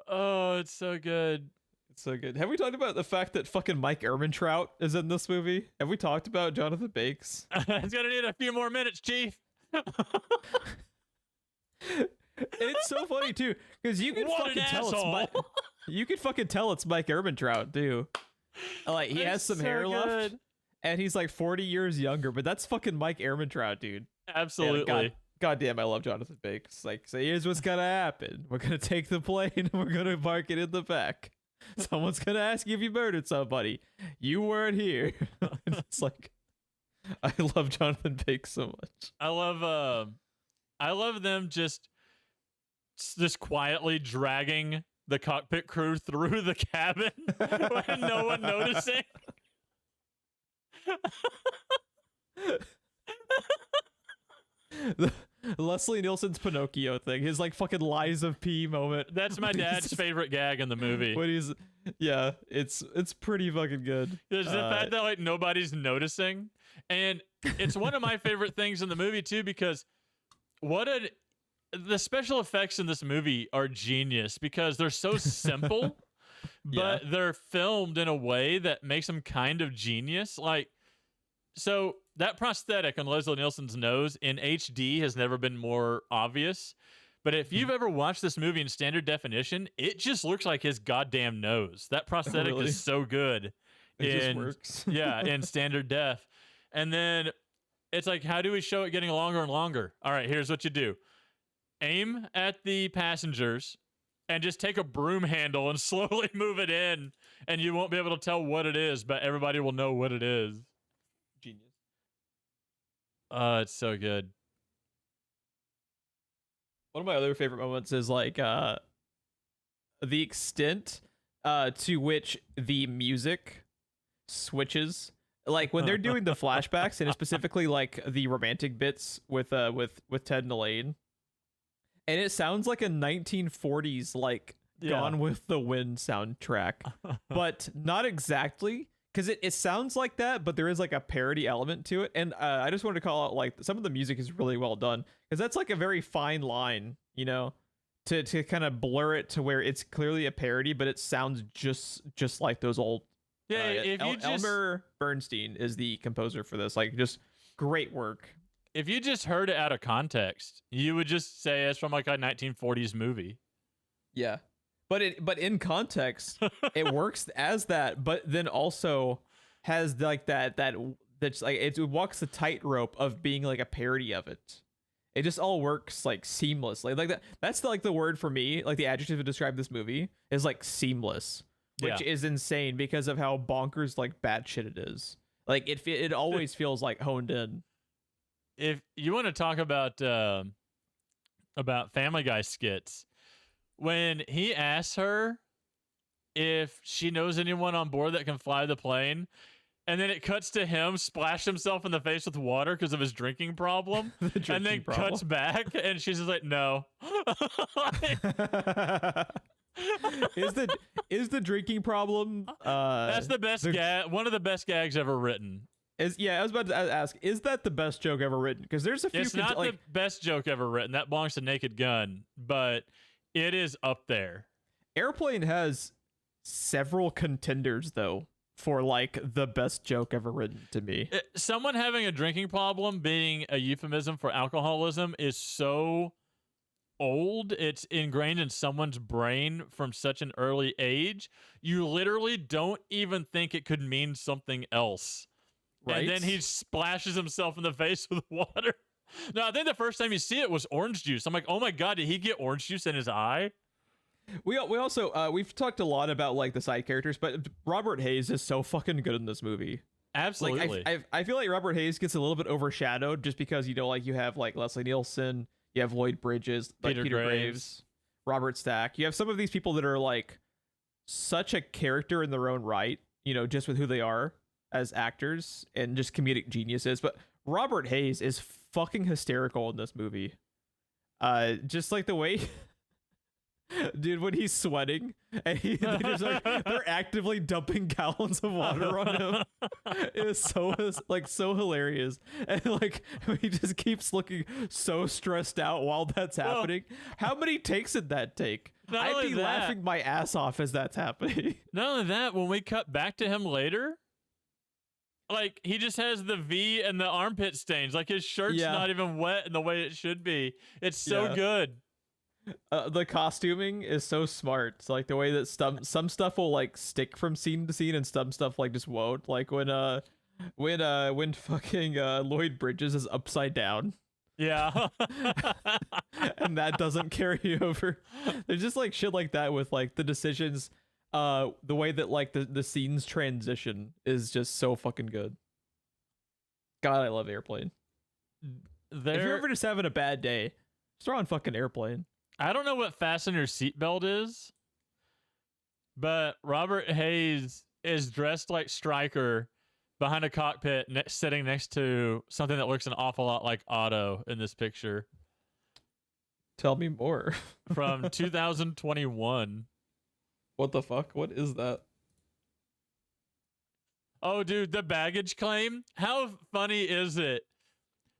Speaker 2: Oh, it's so good.
Speaker 1: It's so good. Have we talked about the fact that fucking Mike Ehrmantraut is in this movie? Have we talked about Jonathan Bakes?
Speaker 2: It's gonna need a few more minutes, Chief.
Speaker 1: It's so funny too, because you can fucking tell it's Mike. You can fucking tell it's Mike Ehrmantraut too. Like he has some hair left, and he's like 40 years younger, but that's fucking Mike Ehrmantraut, dude.
Speaker 2: Absolutely.
Speaker 1: God damn, I love Jonathan Bakes. Like, so here's what's gonna happen. We're gonna take the plane and we're gonna park it in the back. Someone's gonna ask you if you murdered somebody. You weren't here. It's like, I love Jonathan Bakes so much.
Speaker 2: I love them just quietly dragging the cockpit crew through the cabin with no one noticing.
Speaker 1: Leslie Nielsen's Pinocchio thing, his like fucking lies of P moment.
Speaker 2: That's my dad's favorite gag in the movie.
Speaker 1: When he's, yeah, it's pretty fucking good.
Speaker 2: There's the fact that like nobody's noticing, and it's one of my favorite things in the movie too, because the special effects in this movie are genius because they're so simple, but they're filmed in a way that makes them kind of genius. Like, so that prosthetic on Leslie Nielsen's nose in HD has never been more obvious. But if you've ever watched this movie in standard definition, it just looks like his goddamn nose. That prosthetic is so good.
Speaker 1: It just works.
Speaker 2: Yeah, in standard def. And then it's like, how do we show it getting longer and longer? All right, here's what you do. Aim at the passengers and just take a broom handle and slowly move it in, and you won't be able to tell what it is, but everybody will know what it is.
Speaker 1: Genius.
Speaker 2: It's so good.
Speaker 1: One of my other favorite moments is like the extent to which the music switches. Like when they're doing the flashbacks, and specifically like the romantic bits with Ted and Elaine. And it sounds like a 1940s like Gone with the Wind soundtrack, but not exactly, because it sounds like that, but there is like a parody element to it. And I just wanted to call out like some of the music is really well done, because that's like a very fine line, you know, to kind of blur it to where it's clearly a parody, but it sounds just like those old. Elmer Bernstein is the composer for this. Like, just great work.
Speaker 2: If you just heard it out of context, you would just say it's from like a 1940s movie.
Speaker 1: Yeah. But in context, it works as that, but then also has like that's like it walks the tightrope of being like a parody of it. It just all works like seamlessly. Like that's like the word for me, like the adjective to describe this movie is like seamless, which is insane because of how bonkers like batshit it is. Like it always feels like honed in.
Speaker 2: If you want to talk about Family Guy skits, when he asks her if she knows anyone on board that can fly the plane, and then it cuts to him splash himself in the face with water because of his drinking problem, and then cuts back, and she's just like, no.
Speaker 1: Is the drinking problem?
Speaker 2: That's the best gag. One of the best gags ever written.
Speaker 1: I was about to ask, is that the best joke ever written? Because there's a few.
Speaker 2: It's not the best joke ever written. That belongs to Naked Gun, but it is up there.
Speaker 1: Airplane has several contenders though for like the best joke ever written to me.
Speaker 2: Someone having a drinking problem being a euphemism for alcoholism is so old. It's ingrained in someone's brain from such an early age. You literally don't even think it could mean something else. Right? And then he splashes himself in the face with water. No, I think the first time you see it was orange juice. I'm like, oh my God, did he get orange juice in his eye?
Speaker 1: We also we've talked a lot about like the side characters, but Robert Hayes is so fucking good in this movie.
Speaker 2: Absolutely.
Speaker 1: Like, I feel like Robert Hayes gets a little bit overshadowed just because, you know, like you have like Leslie Nielsen, you have Lloyd Bridges, like Peter Graves, Robert Stack. You have some of these people that are like such a character in their own right, you know, just with who they are as actors and just comedic geniuses. But Robert Hayes is fucking hysterical in this movie. Just like the way Dude, when he's sweating and they just like they're actively dumping gallons of water on him. It is so hilarious. And like he just keeps looking so stressed out while that's happening. How many takes did that take? I'd be laughing my ass off as that's happening.
Speaker 2: Not only that, when we cut back to him later, like he just has the V and the armpit stains. Like his shirt's not even wet in the way it should be. It's so good.
Speaker 1: The costuming is so smart. It's like the way that some stuff will like stick from scene to scene and some stuff like just won't. Like when fucking Lloyd Bridges is upside down.
Speaker 2: Yeah.
Speaker 1: And that doesn't carry over. There's just like shit like that with like the decisions, the way that like the scenes transition is just so fucking good. God, I love Airplane. If you're ever just having a bad day, just throw on fucking Airplane.
Speaker 2: I don't know what fasten your seatbelt is, but Robert Hayes is dressed like Stryker behind a cockpit sitting next to something that looks an awful lot like Otto in this picture.
Speaker 1: Tell me more.
Speaker 2: From 2021.
Speaker 1: What the fuck? What is that?
Speaker 2: Oh, dude, the baggage claim. How funny is it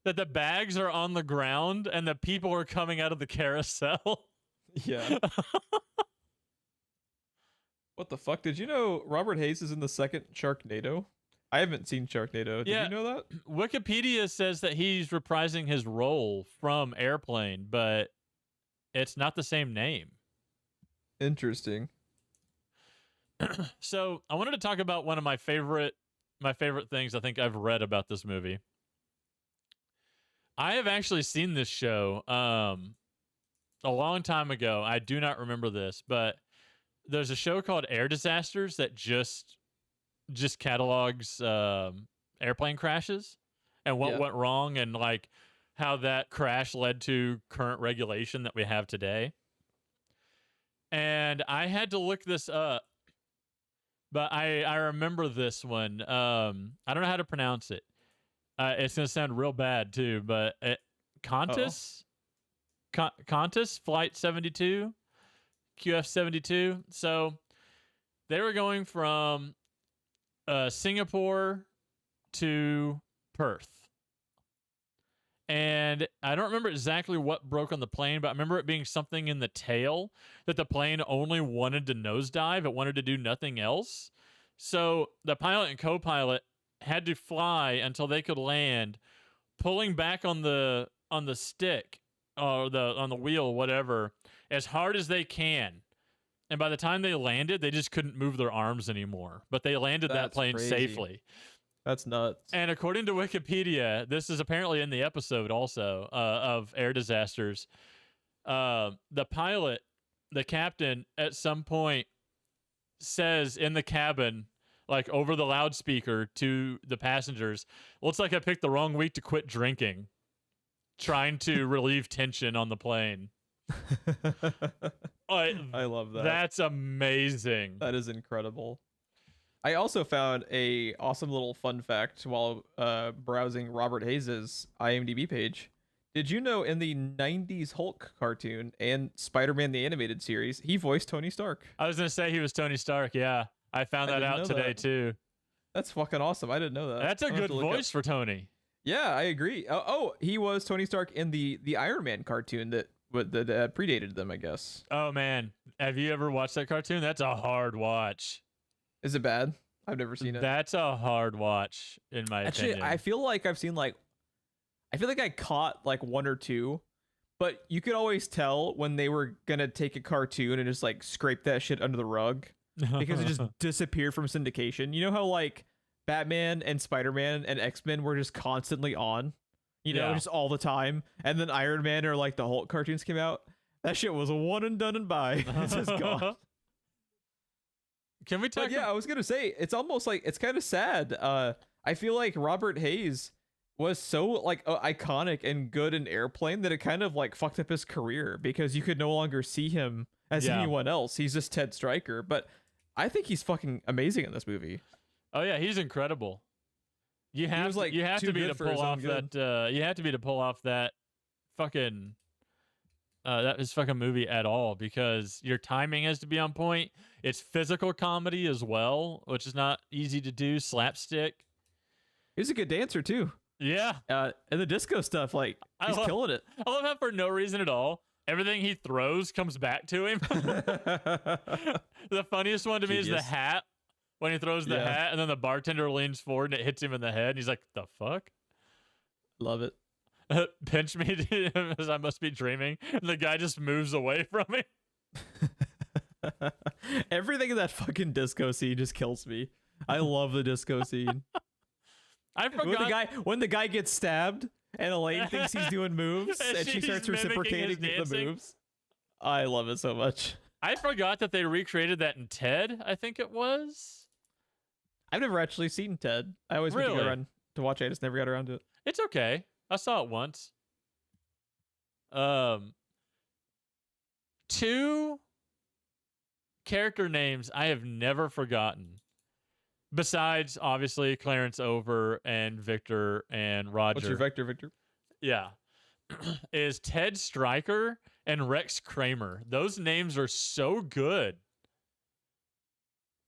Speaker 2: that the bags are on the ground and the people are coming out of the carousel?
Speaker 1: Yeah. What the fuck? Did you know Robert Hayes is in the second Sharknado? I haven't seen Sharknado. Did you know that?
Speaker 2: Wikipedia says that he's reprising his role from Airplane, but it's not the same name.
Speaker 1: Interesting.
Speaker 2: So I wanted to talk about one of my favorite things I think I've read about this movie. I have actually seen this show a long time ago. I do not remember this, but there's a show called Air Disasters that just catalogs airplane crashes and what went wrong and like how that crash led to current regulation that we have today. And I had to look this up, but I remember this one. I don't know how to pronounce it. It's going to sound real bad too, but Qantas Flight 72, QF 72. So they were going from Singapore to Perth. And I don't remember exactly what broke on the plane, but I remember it being something in the tail that the plane only wanted to nosedive. It wanted to do nothing else. So the pilot and co-pilot had to fly until they could land, pulling back on the stick or on the wheel, whatever, as hard as they can. And by the time they landed, they just couldn't move their arms anymore. But they landed that plane safely.
Speaker 1: That's nuts.
Speaker 2: And according to Wikipedia, this is apparently in the episode also of Air Disasters. The pilot, the captain, at some point says in the cabin, like over the loudspeaker to the passengers, looks like I picked the wrong week to quit drinking, trying to relieve tension on the plane.
Speaker 1: I love that.
Speaker 2: That's amazing.
Speaker 1: That is incredible. I also found a awesome little fun fact while browsing Robert Hayes' IMDb page. Did you know in the 90s Hulk cartoon and Spider-Man the Animated Series, he voiced Tony Stark?
Speaker 2: I was going to say he was Tony Stark, yeah. I found that out today, too.
Speaker 1: That's fucking awesome. I didn't know that.
Speaker 2: That's a good voice for Tony.
Speaker 1: Yeah, I agree. Oh, he was Tony Stark in the Iron Man cartoon that predated them, I guess.
Speaker 2: Oh, man. Have you ever watched that cartoon? That's a hard watch.
Speaker 1: Is it bad? I've never seen it.
Speaker 2: That's a hard watch, in my opinion.
Speaker 1: I feel like I've seen I feel like I caught like one or two, but you could always tell when they were gonna take a cartoon and just like scrape that shit under the rug because it just disappeared from syndication. You know how like Batman and Spider-Man and X-Men were just constantly on, just all the time, and then Iron Man or like the Hulk cartoons came out. That shit was a one and done and by. It's just gone.
Speaker 2: Can we talk?
Speaker 1: I was gonna say it's almost like it's kind of sad. I feel like Robert Hayes was so like iconic and good in Airplane that it kind of like fucked up his career because you could no longer see him as anyone else. He's just Ted Stryker, but I think he's fucking amazing in this movie.
Speaker 2: Oh yeah, he's incredible. You have to be to pull off that. You have to be to pull off that fucking that is fucking movie at all, because your timing has to be on point. It's physical comedy as well, which is not easy to do. Slapstick.
Speaker 1: He's a good dancer too.
Speaker 2: Yeah.
Speaker 1: And the disco stuff, like he's killing it.
Speaker 2: I love how for no reason at all, everything he throws comes back to him. The funniest one to me is the hat. When he throws the hat and then the bartender leans forward and it hits him in the head and he's like, the fuck?
Speaker 1: Love it.
Speaker 2: Pinch me as I must be dreaming. And the guy just moves away from me.
Speaker 1: Everything in that fucking disco scene just kills me. I love the disco scene.
Speaker 2: I forgot.
Speaker 1: When the guy gets stabbed and Elaine thinks he's doing moves and she starts reciprocating the moves. I love it so much.
Speaker 2: I forgot that they recreated that in Ted, I think it was.
Speaker 1: I've never actually seen Ted. I always want to go around to watch it. I just never got around to it.
Speaker 2: It's okay. I saw it once. 2 character names I have never forgotten. Besides, obviously, Clarence Over and Victor and Roger.
Speaker 1: What's your Victor?
Speaker 2: Yeah. Is Ted Stryker and Rex Kramer. Those names are so good.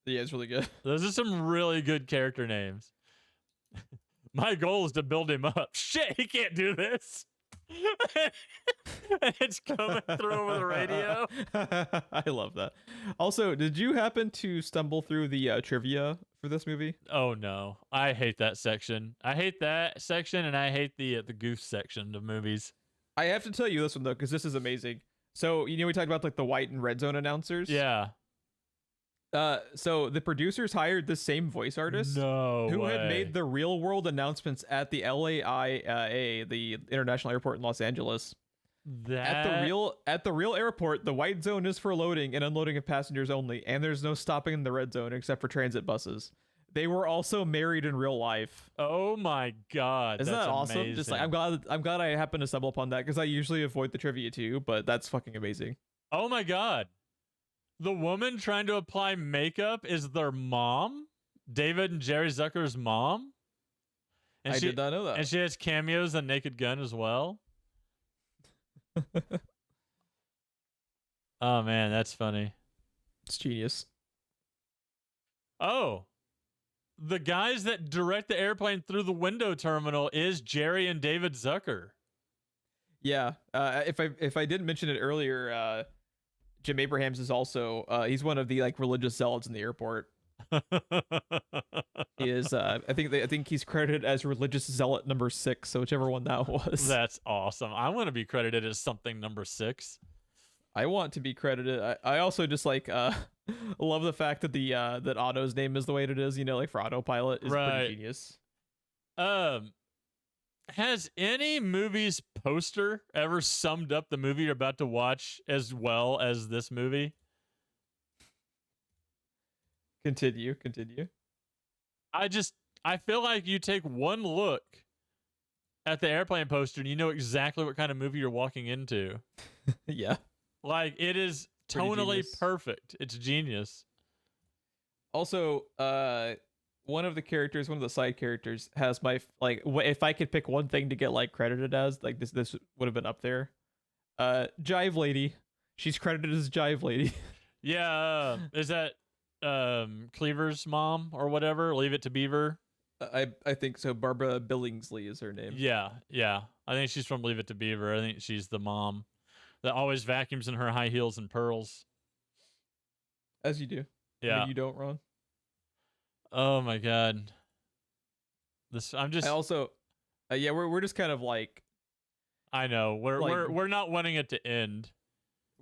Speaker 1: Yeah, it's really good.
Speaker 2: Those are some really good character names. My goal is to build him up. Shit, he can't do this. And it's coming through over the radio.
Speaker 1: I love that. Also, did you happen to stumble through the trivia for this movie?
Speaker 2: Oh no, I hate that section. I hate that section, and I hate the goose section of movies.
Speaker 1: I have to tell you this one though, because this is amazing. So we talked about like the white and red zone announcers.
Speaker 2: Yeah.
Speaker 1: So the producers hired the same voice artist who had made the real world announcements at the LAIA, the International Airport in Los Angeles. At the real airport, the white zone is for loading and unloading of passengers only, and there's no stopping in the red zone except for transit buses. They were also married in real life.
Speaker 2: Oh my god.
Speaker 1: Isn't that awesome?
Speaker 2: Amazing.
Speaker 1: Just like I'm glad I happened to stumble upon that, because I usually avoid the trivia too, but that's fucking amazing.
Speaker 2: Oh my god. The woman trying to apply makeup is their mom, David and Jerry Zucker's mom. And
Speaker 1: I did not know that.
Speaker 2: And she has cameos on Naked Gun as well. Oh man, that's funny.
Speaker 1: It's genius.
Speaker 2: Oh, the guys that direct the airplane through the window terminal is Jerry and David Zucker.
Speaker 1: Yeah. If I didn't mention it earlier, Jim Abrahams is also he's one of the like religious zealots in the airport. He is I think he's credited as religious zealot number 6, so whichever one that was.
Speaker 2: That's awesome. I want to be credited as something number 6.
Speaker 1: I want to be credited. I also just like love the fact that the that Otto's name is the way it is, like for autopilot is pretty genius.
Speaker 2: Has any movie's poster ever summed up the movie you're about to watch as well as this movie?
Speaker 1: Continue.
Speaker 2: I feel like you take one look at the airplane poster and you know exactly what kind of movie you're walking into.
Speaker 1: Yeah.
Speaker 2: Like, it is tonally perfect. It's genius.
Speaker 1: Also, one of the side characters has my if I could pick one thing to get like credited as, like this would have been up there. Jive Lady. She's credited as Jive Lady.
Speaker 2: Yeah, is that Cleaver's mom or whatever? Leave It to Beaver.
Speaker 1: I think so. Barbara Billingsley is her name.
Speaker 2: Yeah. I think she's from Leave It to Beaver. I think she's the mom that always vacuums in her high heels and pearls.
Speaker 1: As you do.
Speaker 2: Yeah.
Speaker 1: I mean, you don't, Ron.
Speaker 2: Oh my god.
Speaker 1: We're just kind of like,
Speaker 2: I know. We're not wanting it to end.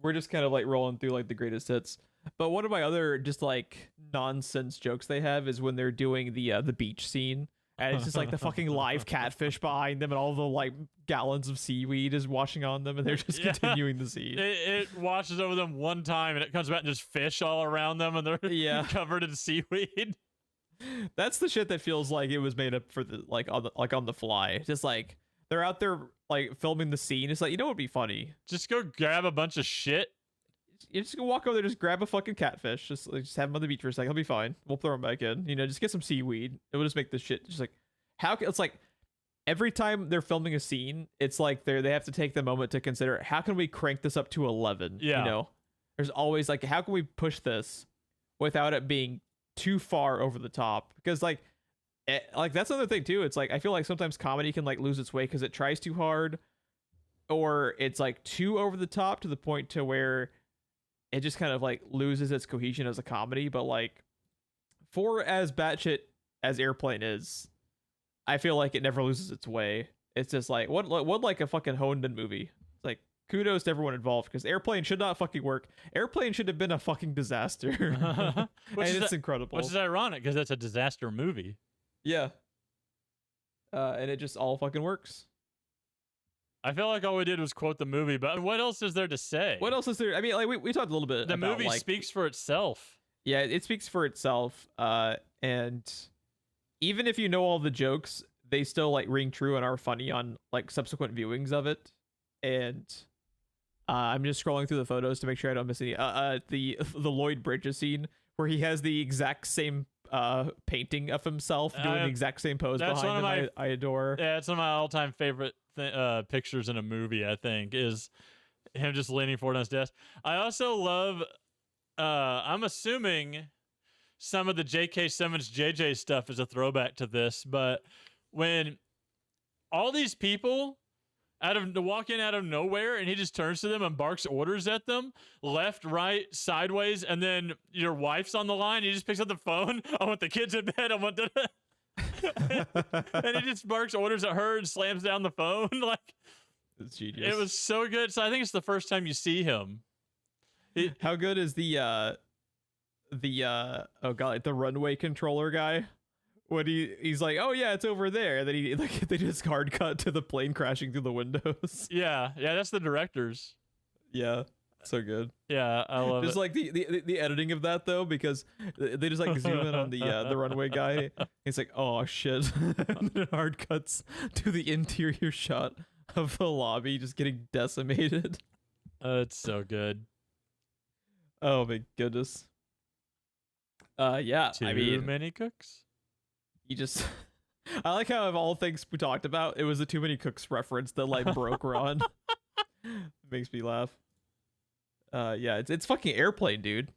Speaker 1: We're just kind of like rolling through like the greatest hits. But one of my other just like nonsense jokes they have is when they're doing the beach scene, and it's just like the fucking live catfish behind them and all the like gallons of seaweed is washing on them, and they're just continuing the scene.
Speaker 2: It washes over them one time and it comes back and just fish all around them and they're covered in seaweed.
Speaker 1: That's the shit that feels like it was made up for the on the fly. Just like they're out there like filming the scene. It's like, what would be funny?
Speaker 2: Just go grab a bunch of shit.
Speaker 1: You just go walk over there, just grab a fucking catfish, just have him on the beach for a second. He'll be fine. We'll throw him back in. Just get some seaweed. It will just make this shit just like it's like every time they're filming a scene, it's like they have to take the moment to consider, how can we crank this up to 11?
Speaker 2: Yeah.
Speaker 1: You know, there's always like, how can we push this without it being too far over the top? Because like that's another thing too. It's like, I feel like sometimes comedy can like lose its way because it tries too hard, or it's like too over the top to the point to where it just kind of like loses its cohesion as a comedy. But like, for as batshit as Airplane is, I feel like it never loses its way. It's just like, what like a fucking honed in movie. It's like, kudos to everyone involved, because Airplane should not fucking work. Airplane should have been a fucking disaster. And it's incredible.
Speaker 2: Which is ironic, because it's a disaster movie.
Speaker 1: Yeah. And it just all fucking works.
Speaker 2: I feel like all we did was quote the movie, but what else is there to say?
Speaker 1: What else is there? I mean, like we talked a little bit
Speaker 2: the
Speaker 1: about,
Speaker 2: movie
Speaker 1: like,
Speaker 2: speaks for itself.
Speaker 1: Yeah, it speaks for itself. And even if you know all the jokes, they still like ring true and are funny on like subsequent viewings of it. And I'm just scrolling through the photos to make sure I don't miss any. The Lloyd Bridges scene where he has the exact same painting of himself doing the exact same pose behind him. I adore.
Speaker 2: Yeah, it's one of my all-time favorite pictures in a movie, I think, is him just leaning forward on his desk. I also love, I'm assuming some of the J.K. Simmons JJ stuff is a throwback to this, but when all these people walk in out of nowhere, and he just turns to them and barks orders at them, left, right, sideways, and then your wife's on the line. He just picks up the phone. I want the kids in bed. I want the... and he just barks orders at her and slams down the phone. Like,
Speaker 1: it's genius.
Speaker 2: It was so good. So I think it's the first time you see him.
Speaker 1: How good is the oh god, the runway controller guy? When he's like, oh yeah, it's over there, and then they just hard cut to the plane crashing through the windows.
Speaker 2: Yeah, that's the directors.
Speaker 1: Yeah, so good.
Speaker 2: Yeah, I love it.
Speaker 1: Just like the editing of that though, because they just like zoom in on the runway guy. He's like, oh shit, and then hard cuts to the interior shot of the lobby just getting decimated.
Speaker 2: It's so good.
Speaker 1: Oh my goodness. Yeah,
Speaker 2: Too many cooks.
Speaker 1: You just, I like how of all things we talked about, it was a Too Many Cooks reference that like broke Ron. Makes me laugh. Yeah, it's fucking Airplane, dude.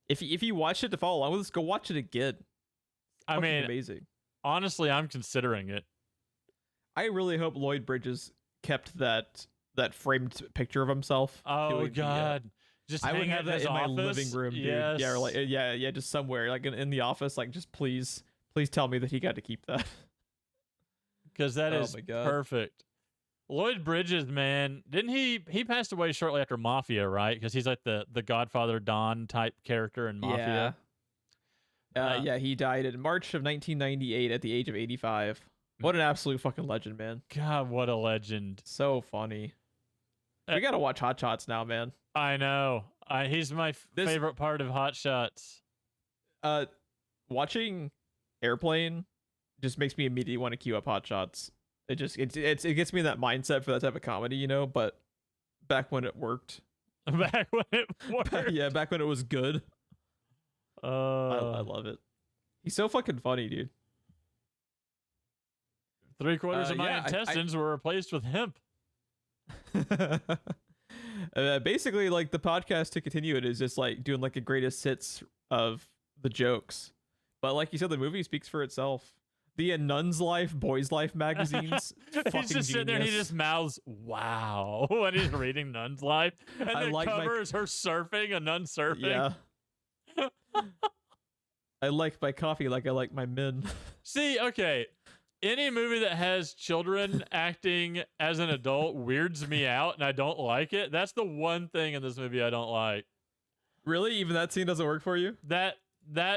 Speaker 1: If you watched it to follow along with us, go watch it again.
Speaker 2: I mean,
Speaker 1: amazing.
Speaker 2: Honestly, I'm considering it.
Speaker 1: I really hope Lloyd Bridges kept that framed picture of himself.
Speaker 2: Oh god. Just
Speaker 1: I would have that in my living room, dude.
Speaker 2: Yes.
Speaker 1: Yeah, or like yeah, just somewhere like in the office. Like, just please tell me that he got to keep that,
Speaker 2: because that is perfect. Lloyd Bridges, man, didn't he passed away shortly after Mafia, right? Because he's like the Godfather Don type character in Mafia.
Speaker 1: Yeah, he died in March of 1998 at the age of 85. What an absolute fucking legend, man.
Speaker 2: God, what a legend.
Speaker 1: So funny. We gotta watch Hot Shots now, man.
Speaker 2: I know. He's my favorite part of Hot Shots.
Speaker 1: Watching Airplane just makes me immediately want to queue up Hot Shots. It gets me in that mindset for that type of comedy, you know. But back when it worked,
Speaker 2: back when it
Speaker 1: was good. I love it. He's so fucking funny, dude.
Speaker 2: 3/4 of my intestines were replaced with hemp.
Speaker 1: Basically, like, the podcast to continue it is just like doing like a greatest hits of the jokes, but like you said, the movie speaks for itself. The Nun's Life, Boy's Life magazines.
Speaker 2: He's just sitting there and he just mouths "wow" when he's reading Nun's Life, and the cover is her surfing, a nun surfing.
Speaker 1: Yeah. I like my coffee like I like my men.
Speaker 2: See, okay. Any movie that has children acting as an adult weirds me out, and I don't like it. That's the one thing in this movie I don't like.
Speaker 1: Really? Even that scene doesn't work for you?
Speaker 2: That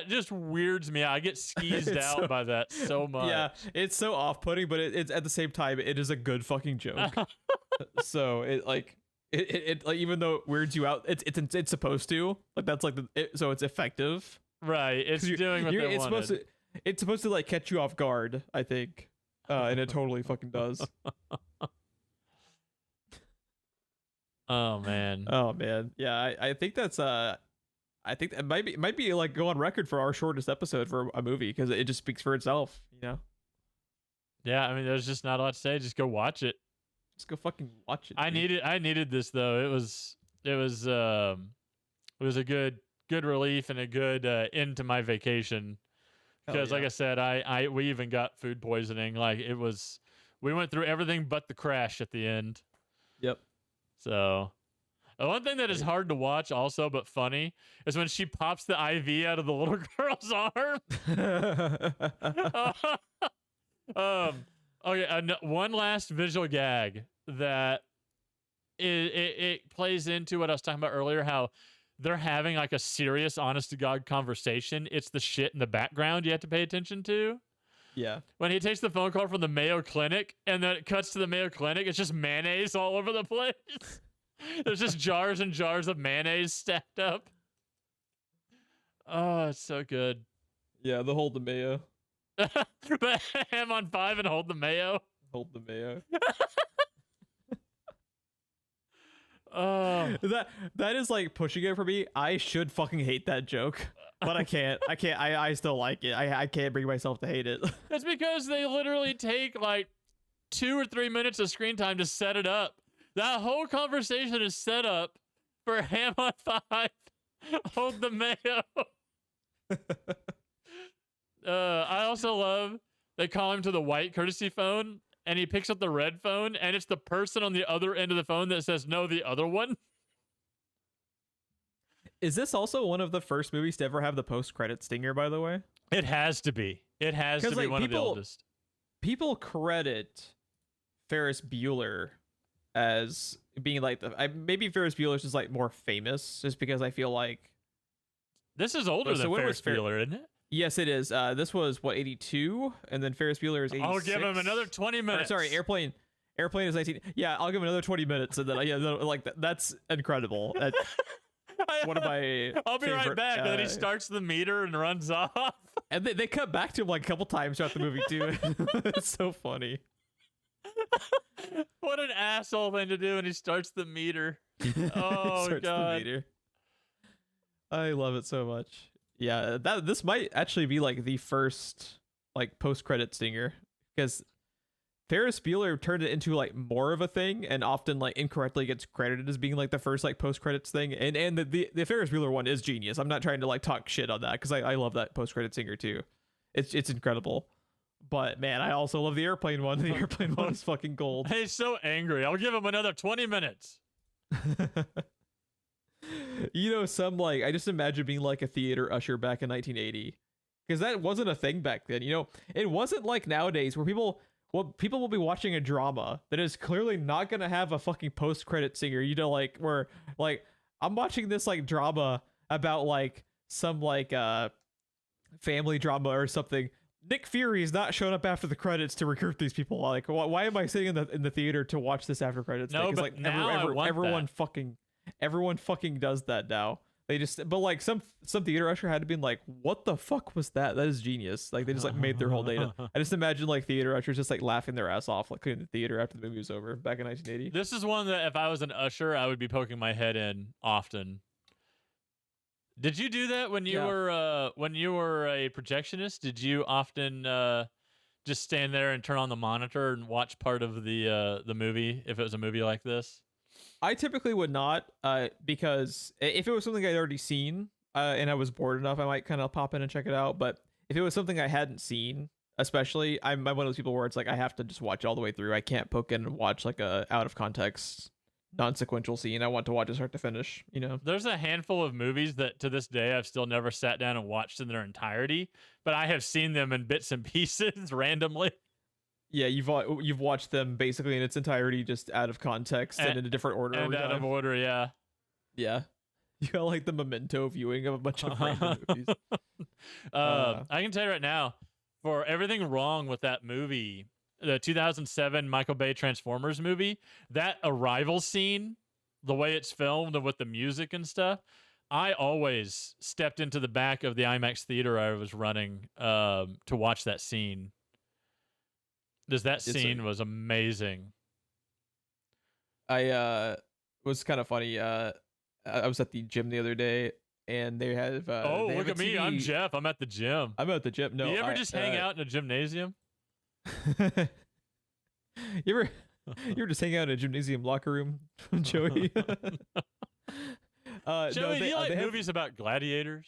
Speaker 2: just weirds me out. I get skeezed out by that so much.
Speaker 1: Yeah, it's so off-putting, but it's at the same time, it is a good fucking joke. So it like even though it weirds you out, it's supposed to. Like, that's like so it's effective.
Speaker 2: Right. It's doing what they wanted.
Speaker 1: It's supposed to like catch you off guard, I think, and it totally fucking does.
Speaker 2: Oh man.
Speaker 1: Yeah, I think that's I think it might be like go on record for our shortest episode for a movie, because it just speaks for itself, you know.
Speaker 2: Yeah, I mean, there's just not a lot to say. Just go watch it.
Speaker 1: Just go fucking watch it.
Speaker 2: I needed this though. It was a good relief and a good end to my vacation. Because like I said, we even got food poisoning. Like we went through everything but the crash at the end.
Speaker 1: Yep.
Speaker 2: So one thing that is hard to watch also but funny is when she pops the IV out of the little girl's arm. Okay, one last visual gag that it plays into what I was talking about earlier, how they're having like a serious, honest to God conversation. It's the shit in the background you have to pay attention to.
Speaker 1: Yeah.
Speaker 2: When he takes the phone call from the Mayo Clinic and then it cuts to the Mayo Clinic, it's just mayonnaise all over the place. There's just jars and jars of mayonnaise stacked up. Oh, it's so good.
Speaker 1: Yeah, the hold the mayo.
Speaker 2: The ham on 5 and hold the mayo.
Speaker 1: Hold the mayo. That is like pushing it for me. I should fucking hate that joke, but I can't. I still like it. I can't bring myself to hate it.
Speaker 2: It's because they literally take like 2 or 3 minutes of screen time to set it up. That whole conversation is set up for ham on 5. Hold the mayo. I also love they call him to the white courtesy phone and he picks up the red phone and it's the person on the other end of the phone that says no, the other one.
Speaker 1: Is this also one of the first movies to ever have the post-credit stinger, by the way?
Speaker 2: It has to be. It has to be one of the oldest.
Speaker 1: People credit Ferris Bueller as being like maybe Ferris Bueller's is like more famous just because I feel like
Speaker 2: this is older than Ferris Bueller, isn't it?
Speaker 1: Yes, it is. This was 82, and then Ferris Bueller is 86.
Speaker 2: I'll give him another 20 minutes.
Speaker 1: Sorry, Airplane is 19. Yeah, I'll give him another 20 minutes, and then that's incredible. One of my
Speaker 2: I'll be
Speaker 1: favorite,
Speaker 2: right back. And then he starts the meter and runs off.
Speaker 1: And they cut back to him like a couple times throughout the movie too. It's so funny.
Speaker 2: What an asshole thing to do, and he starts the meter. Oh God. The meter.
Speaker 1: I love it so much. Yeah, this might actually be like the first like post-credit stinger because Ferris Bueller turned it into like more of a thing and often like incorrectly gets credited as being like the first like post-credits thing. And the Ferris Bueller one is genius. I'm not trying to like talk shit on that because I love that post-credit stinger too. It's incredible. But man, I also love the airplane one. The airplane one is fucking gold.
Speaker 2: He's so angry. I'll give him another 20 minutes.
Speaker 1: Some like I just imagine being like a theater usher back in 1980 because that wasn't a thing back then. It wasn't like nowadays where people will be watching a drama that is clearly not gonna have a fucking post-credit singer. Where like I'm watching this like drama about like some like family drama or something. Nick Fury is not showing up after the credits to recruit these people. Like, why am I sitting in the theater to watch this after credits?
Speaker 2: No, but
Speaker 1: like
Speaker 2: now
Speaker 1: everyone fucking does that now. But like some theater usher had to be like, what the fuck was that? That is genius. Like they just like made their whole day. I just imagine like theater ushers just like laughing their ass off like in the theater after the movie was over back in 1980.
Speaker 2: This is one that if I was an usher, I would be poking my head in often. Did you do that when you were a projectionist? Did you often just stand there and turn on the monitor and watch part of the movie if it was a movie like this?
Speaker 1: I typically would not, because if it was something I'd already seen and I was bored enough, I might kind of pop in and check it out. But if it was something I hadn't seen, especially, I'm one of those people where it's like I have to just watch it all the way through. I can't poke in and watch like a out of context, non-sequential scene. I want to watch it start to finish.
Speaker 2: There's a handful of movies that to this day I've still never sat down and watched in their entirety, but I have seen them in bits and pieces randomly.
Speaker 1: Yeah, you've watched them basically in its entirety, just out of context and in a different order.
Speaker 2: And out of order, yeah.
Speaker 1: Yeah. You got like the Memento viewing of a bunch of random movies.
Speaker 2: I can tell you right now, for everything wrong with that movie, the 2007 Michael Bay Transformers movie, that arrival scene, the way it's filmed and with the music and stuff, I always stepped into the back of the IMAX theater I was running to watch that scene. That scene was amazing.
Speaker 1: I was kind of funny. I was at the gym the other day, and they have.
Speaker 2: Look at me! I'm Jeff. I'm at the gym.
Speaker 1: I'm at the gym. No,
Speaker 2: do you ever just hang out in a gymnasium?
Speaker 1: You ever you ever just hang out in a gymnasium locker room, Joey?
Speaker 2: Joey, do you like movies about gladiators?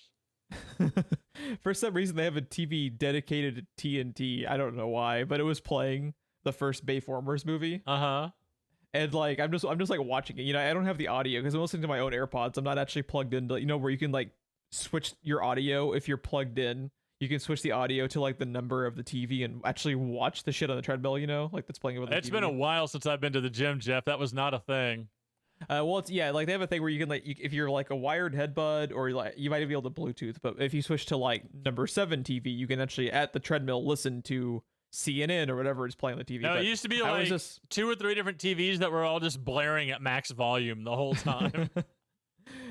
Speaker 1: For some reason, they have a TV dedicated to TNT. I don't know why, but it was playing the first Bayformers movie. And like I'm just like watching it. I don't have the audio because I'm listening to my own AirPods. I'm not actually plugged into where you can like switch your audio if you're plugged in. You can switch the audio to like the number of the TV and actually watch the shit on the treadmill. Like that's playing with the TV.
Speaker 2: It's been a while since I've been to the gym, Jeff. That was not a thing.
Speaker 1: Well, it's like they have a thing where you can if you're like a wired headbud or like you might be able to Bluetooth, but if you switch to like number 7 TV, you can actually at the treadmill listen to CNN or whatever is playing on the TV.
Speaker 2: No, it used to be like 2 or 3 different TVs that were all just blaring at max volume the whole time.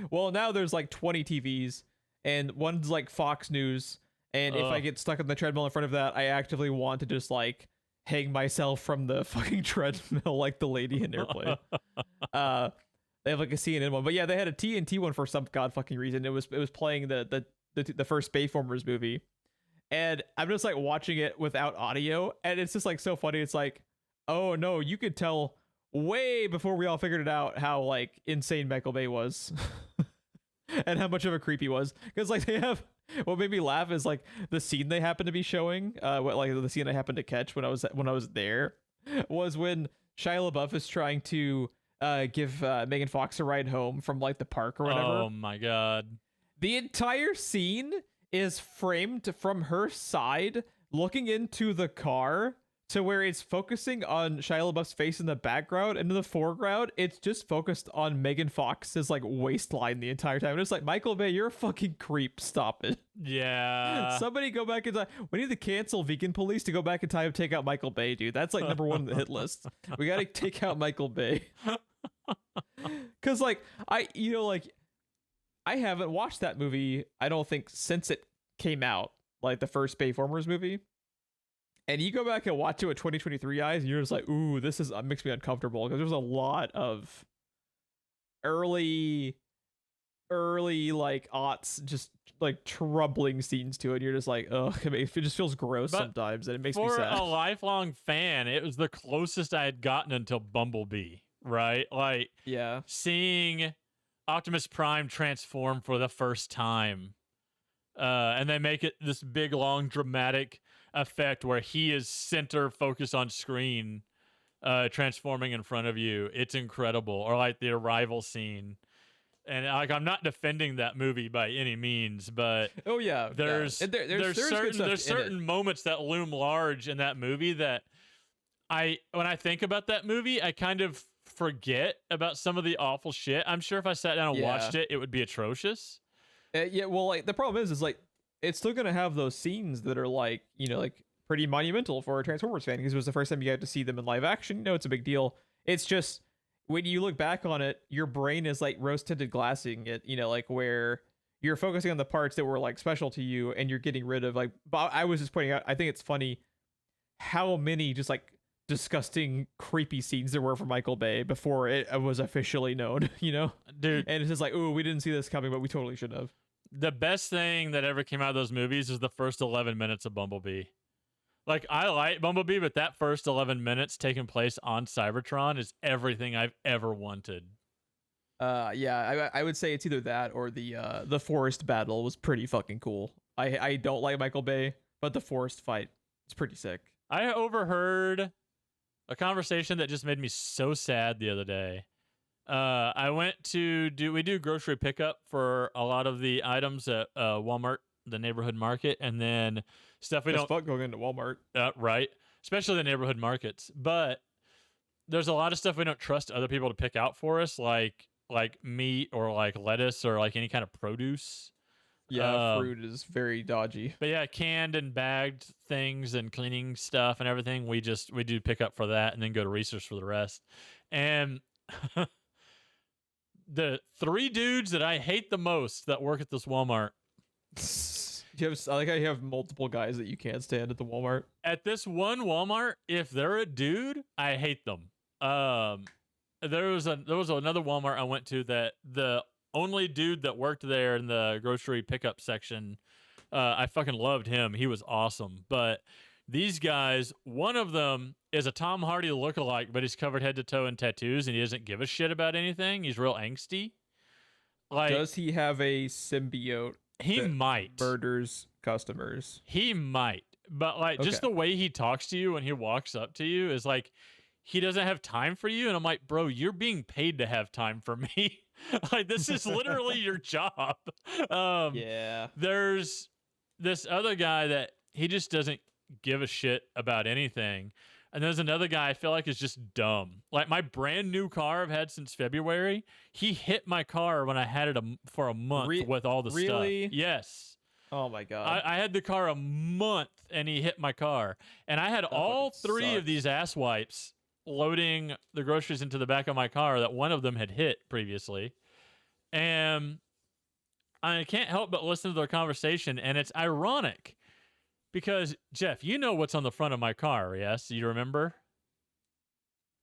Speaker 1: Well, now there's like 20 TVs and one's like Fox News. And if I get stuck on the treadmill in front of that, I actively want to just like hang myself from the fucking treadmill like the lady in Airplane. They have like a CNN one, but yeah, they had a TNT one for some god fucking reason. It was playing the first Bayformers movie, and I'm just like watching it without audio, and it's just like so funny. It's like, oh no, you could tell way before we all figured it out how like insane Michael Bay was, and how much of a creep he was, because like they have. What made me laugh is like the scene they happened to be showing. The scene I happened to catch when I was there was when Shia LaBeouf is trying to give Megan Fox a ride home from like the park or whatever.
Speaker 2: Oh my god!
Speaker 1: The entire scene is framed from her side, looking into the car, to where it's focusing on Shia LaBeouf's face in the background, and in the foreground, it's just focused on Megan Fox's like waistline the entire time. And it's like, Michael Bay, you're a fucking creep. Stop it.
Speaker 2: Yeah.
Speaker 1: Somebody go back in time. We need to cancel Vegan Police to go back in time and take out Michael Bay, dude. That's like number 1 on the hit list. We got to take out Michael Bay. Because like I haven't watched that movie, I don't think, since it came out, like the first Bayformers movie. And you go back and watch it with 2023 eyes, and you're just like, ooh, this makes me uncomfortable, because there's a lot of early like aughts, just like troubling scenes to it. And you're just like, ugh, it just feels gross sometimes, and it makes me sad.
Speaker 2: For a lifelong fan, it was the closest I had gotten until Bumblebee, right? Like,
Speaker 1: yeah,
Speaker 2: seeing Optimus Prime transform for the first time, and they make it this big, long, dramatic effect where he is center focus on screen, transforming in front of you. It's incredible. Or like the arrival scene, and like I'm not defending that movie by any means, but
Speaker 1: oh yeah,
Speaker 2: there's certain moments that loom large in that movie that when I think about that movie, I kind of forget about some of the awful shit. I'm sure if I sat down and watched it, it would be atrocious.
Speaker 1: Yeah, well, like the problem is like it's still gonna have those scenes that are like, like pretty monumental for a Transformers fan, because it was the first time you got to see them in live action. It's a big deal. It's just when you look back on it, your brain is like rose tinted glassing it, like where you're focusing on the parts that were like special to you, and you're getting rid of like. I was just pointing out, I think it's funny how many just like disgusting, creepy scenes there were for Michael Bay before it was officially known,
Speaker 2: Dude.
Speaker 1: And it's just like, ooh, we didn't see this coming, but we totally should have.
Speaker 2: The best thing that ever came out of those movies is the first 11 minutes of Bumblebee. Like, I like Bumblebee, but that first 11 minutes taking place on Cybertron is everything I've ever wanted.
Speaker 1: Yeah, I would say it's either that or the forest battle was pretty fucking cool. I don't like Michael Bay, but the forest fight is pretty sick.
Speaker 2: I overheard a conversation that just made me so sad the other day. I went to we do grocery pickup for a lot of the items at Walmart, the neighborhood market, and then stuff we don't
Speaker 1: fuck going into Walmart.
Speaker 2: Right, especially the neighborhood markets. But there's a lot of stuff we don't trust other people to pick out for us, like meat or like lettuce or like any kind of produce.
Speaker 1: Yeah, fruit is very dodgy.
Speaker 2: But yeah, canned and bagged things and cleaning stuff and everything, we do pick up for that and then go to research for the rest. And the 3 dudes that I hate the most that work at this Walmart.
Speaker 1: I like how you have multiple guys that you can't stand at the Walmart.
Speaker 2: At this one Walmart, if they're a dude, I hate them. There was another Walmart I went to that the only dude that worked there in the grocery pickup section, I fucking loved him. He was awesome. But These guys, one of them is a Tom Hardy lookalike, but he's covered head to toe in tattoos, and he doesn't give a shit about anything. He's real angsty. Like,
Speaker 1: does he have a symbiote?
Speaker 2: He might.
Speaker 1: Murders customers.
Speaker 2: He might. But like just the way he talks to you when he walks up to you is like he doesn't have time for you. And I'm like, bro, you're being paid to have time for me. Like, this is literally your job.
Speaker 1: Yeah.
Speaker 2: There's this other guy that he just doesn't give a shit about anything. And there's another guy I feel like is just dumb. Like, my brand new car I've had since February, he hit my car when I had it for a month with all the stuff. Yes.
Speaker 1: Oh my God.
Speaker 2: I had the car a month and he hit my car. And I had all three of these ass wipes loading the groceries into the back of my car that one of them had hit previously. And I can't help but listen to their conversation. And it's ironic because, Jeff, you know what's on the front of my car, yes? You remember?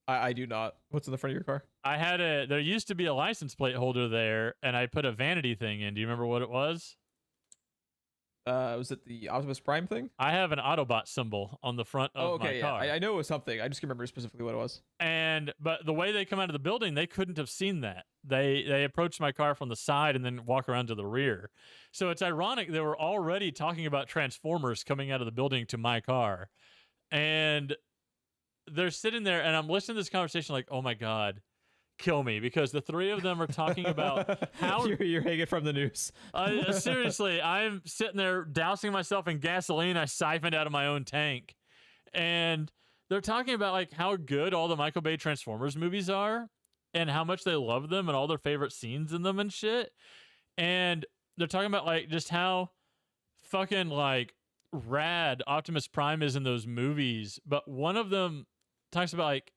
Speaker 1: I do not. What's in the front of your car?
Speaker 2: There used to be a license plate holder there, and I put a vanity thing in. Do you remember what it was?
Speaker 1: Was it the Optimus Prime thing?
Speaker 2: I have an Autobot symbol on the front of my car.
Speaker 1: I know it was something. I just can't remember specifically what it was.
Speaker 2: But the way they come out of the building, they couldn't have seen that. They approached my car from the side and then walk around to the rear. So it's ironic they were already talking about Transformers coming out of the building to my car. And they're sitting there, and I'm listening to this conversation like, oh my God, kill me, because the three of them are talking about how
Speaker 1: you're hanging from the news.
Speaker 2: Seriously, I'm sitting there dousing myself in gasoline I siphoned out of my own tank, and they're talking about like how good all the Michael Bay Transformers movies are and how much they love them and all their favorite scenes in them and shit. And they're talking about like just how fucking like rad Optimus Prime is in those movies, but one of them talks about like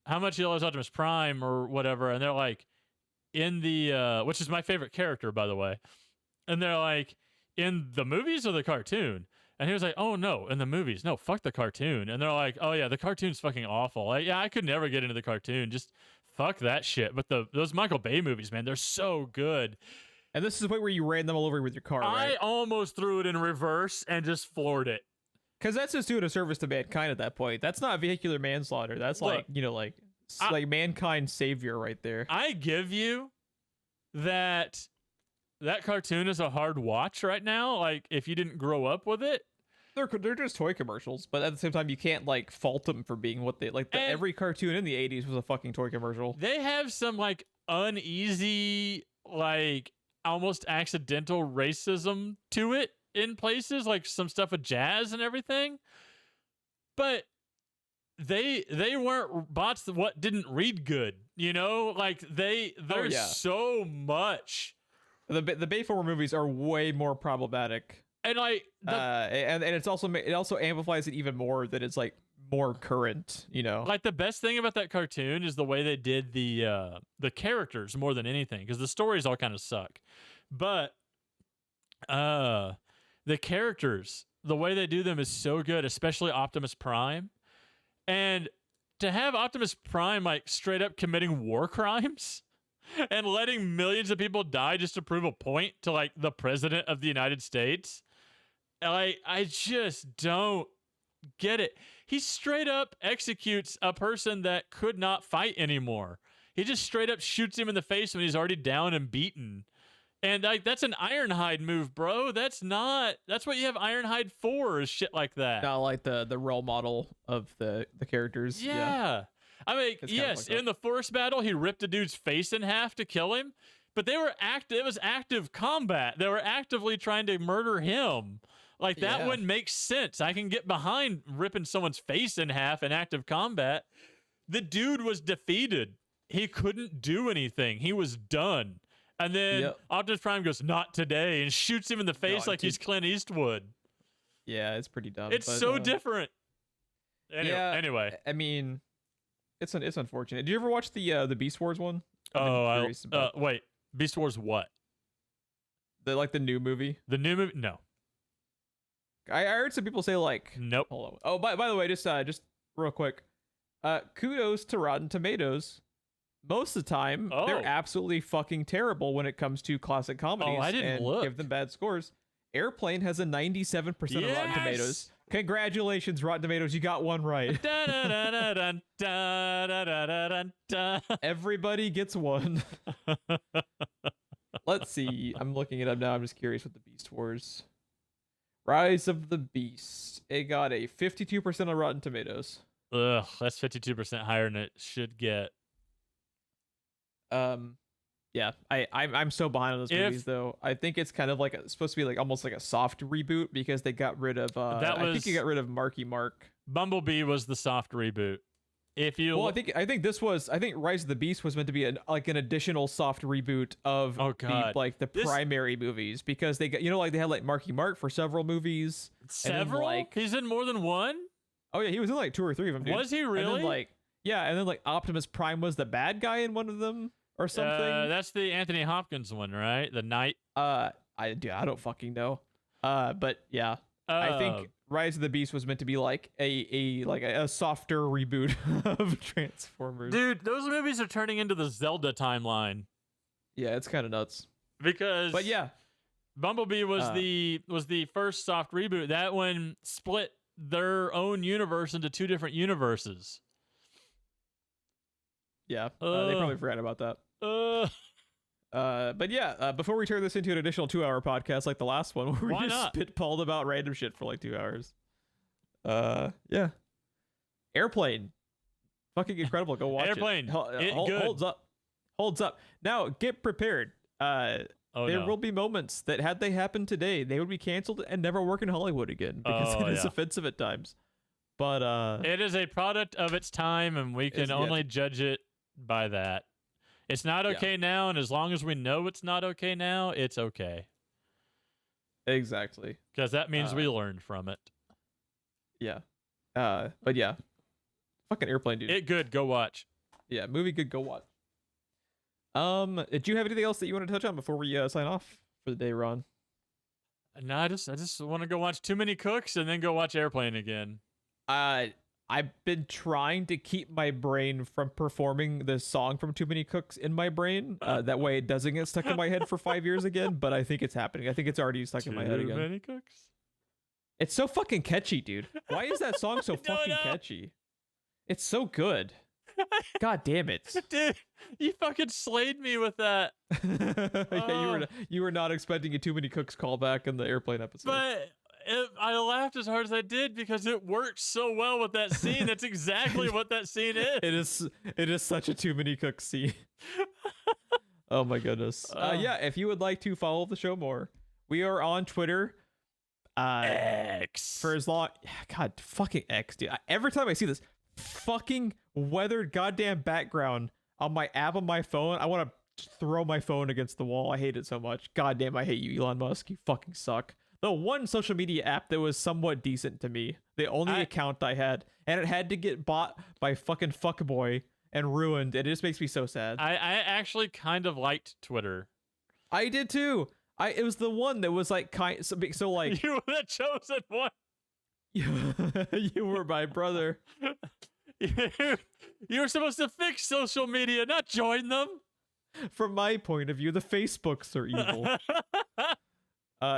Speaker 2: how much he loves Optimus Prime or whatever, and they're like, in the which is my favorite character, by the way, and they're like, in the movies or the cartoon? And he was like, oh no, in the movies. No, fuck the cartoon. And they're like, oh yeah, the cartoon's fucking awful. Like, yeah, I could never get into the cartoon. Just fuck that shit. But those Michael Bay movies, man, they're so good.
Speaker 1: And this is the point where you ran them all over with your car, right?
Speaker 2: I almost threw it in reverse and just floored it.
Speaker 1: Because that's just doing a service to mankind at that point. That's not vehicular manslaughter. That's like, like mankind's savior right there.
Speaker 2: I give you that cartoon is a hard watch right now. Like, if you didn't grow up with it.
Speaker 1: They're just toy commercials, but at the same time, you can't like fault them for being what they like. Every cartoon in the 80s was a fucking toy commercial.
Speaker 2: They have some like uneasy, like almost accidental racism to it in places, like some stuff with jazz and everything, but they weren't bots that what didn't read good, like there's so much.
Speaker 1: The Bayformer movies are way more problematic, and like and it also amplifies it even more that it's like more current,
Speaker 2: like the best thing about that cartoon is the way they did the characters more than anything, because the stories all kind of suck, but the characters, the way they do them is so good, especially Optimus Prime. And to have Optimus Prime like straight up committing war crimes and letting millions of people die just to prove a point to like the president of the United States, like, I just don't get it. He straight up executes a person that could not fight anymore. He just straight up shoots him in the face when he's already down and beaten. And like, that's an Ironhide move, bro. That's what you have Ironhide for, is shit like that.
Speaker 1: Not like the role model of the characters.
Speaker 2: Yeah. I mean, yes, in the first battle, he ripped a dude's face in half to kill him, but it was active combat. They were actively trying to murder him. Like, that wouldn't make sense. I can get behind ripping someone's face in half in active combat. The dude was defeated. He couldn't do anything. He was done. And then Optimus Prime goes, not today, and shoots him in the face like he's Clint Eastwood.
Speaker 1: Yeah, it's pretty dumb.
Speaker 2: It's so different. Anyway.
Speaker 1: I mean, it's unfortunate. Did you ever watch the Beast Wars one?
Speaker 2: Wait. Beast Wars what?
Speaker 1: The new movie?
Speaker 2: The new movie? No.
Speaker 1: I heard some people say like...
Speaker 2: Nope.
Speaker 1: Hold on. Oh, by the way, just real quick. Kudos to Rotten Tomatoes. Most of the time, they're absolutely fucking terrible when it comes to classic comedies.
Speaker 2: I didn't
Speaker 1: and
Speaker 2: look.
Speaker 1: Give them bad scores. Airplane has a 97% of Rotten Tomatoes. Congratulations, Rotten Tomatoes, you got one right. Everybody gets one. Let's see. I'm looking it up now. I'm just curious what the Beast Wars. Rise of the Beast. It got a 52% on Rotten Tomatoes.
Speaker 2: Ugh, that's 52% higher than it should get.
Speaker 1: Yeah, I'm so behind on those movies though. I think it's kind of like supposed to be like almost like a soft reboot because they got rid of. I think you got rid of Marky Mark.
Speaker 2: Bumblebee was the soft reboot. If you
Speaker 1: I think Rise of the Beast was meant to be an additional soft reboot of the primary movies because they got they had like Marky Mark for several movies.
Speaker 2: Several? He's in more than one?
Speaker 1: Oh yeah, he was in like 2 or 3 of them. Dude.
Speaker 2: Was he really?
Speaker 1: And then Optimus Prime was the bad guy in one of them or something.
Speaker 2: That's the Anthony Hopkins one, right? The Knight.
Speaker 1: I don't fucking know. But yeah, I think Rise of the Beast was meant to be like a softer reboot of Transformers.
Speaker 2: Dude, those movies are turning into the Zelda timeline.
Speaker 1: Yeah, it's kind of nuts.
Speaker 2: But yeah, Bumblebee was the first soft reboot. That one split their own universe into 2 different universes.
Speaker 1: Yeah, they probably forgot about that. But yeah, before we turn this into an additional 2-hour podcast like the last one, where we just spitballed about random shit for like 2 hours. Yeah. Airplane. Fucking incredible. Go watch
Speaker 2: Airplane.
Speaker 1: it. Holds up. Now, get prepared. There will be moments that had they happened today, they would be canceled and never work in Hollywood again because it is offensive at times. But
Speaker 2: it is a product of its time, and we can only judge it by that. It's not okay now, and as long as we know it's not okay now, it's okay.
Speaker 1: Exactly.
Speaker 2: Because that means we learned from it.
Speaker 1: Yeah. But yeah. Fucking Airplane, dude.
Speaker 2: It good. Go watch.
Speaker 1: Yeah, movie good. Go watch. Did you have anything else that you want to touch on before we sign off for the day, Ron?
Speaker 2: No, I just want to go watch Too Many Cooks and then go watch Airplane again.
Speaker 1: I've been trying to keep my brain from performing the song from Too Many Cooks in my brain. That way it doesn't get stuck in my head for 5 years again, but I think it's happening. I think it's already stuck in my head again.
Speaker 2: Too Many Cooks?
Speaker 1: It's so fucking catchy, dude. Why is that song so fucking catchy? It's so good. God damn it.
Speaker 2: Dude, you fucking slayed me with that.
Speaker 1: Yeah, you were not expecting a Too Many Cooks callback in the Airplane episode.
Speaker 2: But I laughed as hard as I did because it worked so well with that scene. That's exactly what that scene is.
Speaker 1: It is such a Too Many Cooks scene. Oh my goodness. Yeah, if you would like to follow the show more, we are on Twitter.
Speaker 2: X.
Speaker 1: For as long... God, fucking X, dude. Every time I see this fucking weathered goddamn background on my app on my phone, I want to throw my phone against the wall. I hate it so much. God damn, I hate you, Elon Musk. You fucking suck. The one social media app that was somewhat decent to me, the only account I had, and it had to get bought by fucking fuckboy and ruined, and it just makes me so sad.
Speaker 2: I actually kind of liked Twitter.
Speaker 1: I did too. It was the one that was like so like
Speaker 2: you were the chosen one.
Speaker 1: You were my brother.
Speaker 2: You were supposed to fix social media, not join them.
Speaker 1: From my point of view, the Facebooks are evil.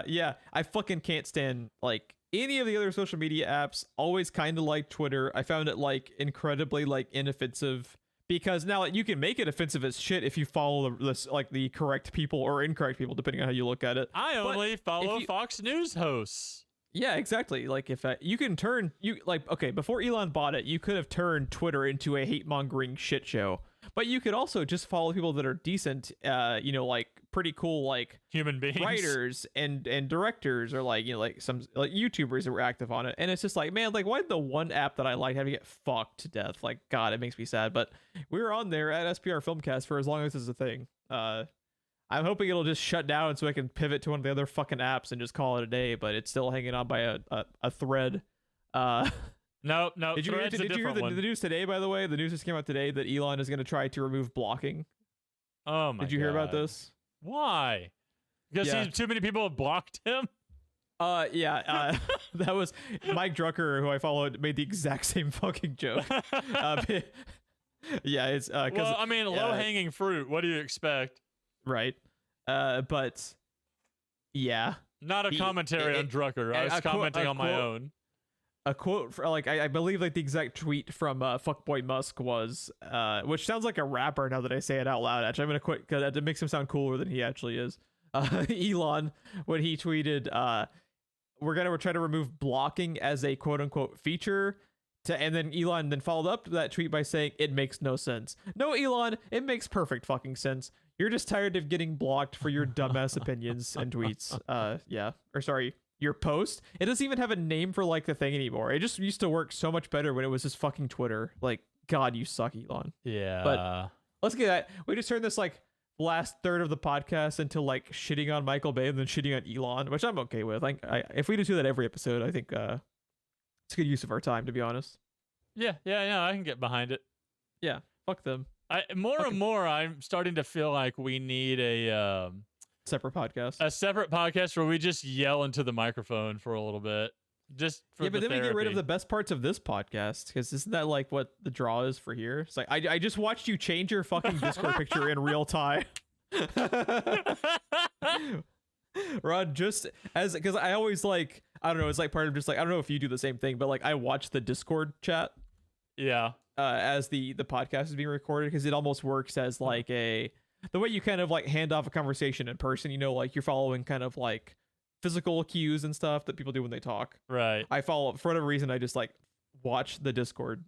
Speaker 1: Yeah, I fucking can't stand like any of the other social media apps. Always kind of like Twitter. I found it like incredibly like inoffensive because now you can make it offensive as shit if you follow the correct people or incorrect people, depending on how you look at it.
Speaker 2: I only follow Fox News hosts.
Speaker 1: Yeah, exactly. Like if you can turn before Elon bought it, you could have turned Twitter into a hate mongering shit show. But you could also just follow people that are decent, like pretty cool, like
Speaker 2: human beings,
Speaker 1: writers and directors, or like some like YouTubers that were active on it. And it's just like, man, like why did the one app that I like have to get fucked to death? Like, God, it makes me sad. But we were on there at SPR Filmcast for as long as this is a thing. I'm hoping it'll just shut down so I can pivot to one of the other fucking apps and just call it a day. But it's still hanging on by a thread.
Speaker 2: No.
Speaker 1: Did you hear the news today, by the way? The news just came out today that Elon is going to try to remove blocking.
Speaker 2: Oh, my God.
Speaker 1: Did you hear about this?
Speaker 2: Why? Because too many people have blocked him?
Speaker 1: Yeah. That was Mike Drucker, who I followed, made the exact same fucking joke. Yeah, it's...
Speaker 2: well, I mean, low-hanging fruit. What do you expect?
Speaker 1: Right. But, yeah.
Speaker 2: Not a commentary on Drucker. I was commenting on my own.
Speaker 1: a quote for like I believe like the exact tweet from Fuckboy Musk was which sounds like a rapper now that I say it out loud. Actually, I'm gonna quit because it makes him sound cooler than he actually is. Elon, when he tweeted, we're gonna try to remove blocking as a quote unquote feature. And then Elon then followed up to that tweet by saying it makes no sense. No, Elon, it makes perfect fucking sense. You're just tired of getting blocked for your dumbass opinions and tweets. Yeah, or sorry, your post. It doesn't even have a name for like the thing anymore. It just used to work so much better when it was just fucking Twitter. Like, God, you suck, Elon.
Speaker 2: Yeah.
Speaker 1: But let's get that. We just turned this like last third of the podcast into like shitting on Michael Bay and then shitting on Elon, which I'm okay with. Like, if we just do that every episode, I think it's a good use of our time, to be honest.
Speaker 2: Yeah, I can get behind it.
Speaker 1: Yeah, fuck them.
Speaker 2: More and more, I'm starting to feel like we need a
Speaker 1: separate podcast.
Speaker 2: A separate podcast where we just yell into the microphone for a little bit. Just for
Speaker 1: but then
Speaker 2: therapy.
Speaker 1: we get rid of the best parts of this podcast, because isn't that like what the draw is for here? It's like I just watched you change your fucking Discord picture in real time. Rod, just as because I always like, I don't know, it's like part of just like, I don't know if you do the same thing, but like I watch the Discord chat.
Speaker 2: Yeah.
Speaker 1: As the podcast is being recorded, because it almost works as like the way you kind of like hand off a conversation in person, you know, like you're following kind of like physical cues and stuff that people do when they talk.
Speaker 2: Right.
Speaker 1: I follow, for whatever reason, I just like watch the Discord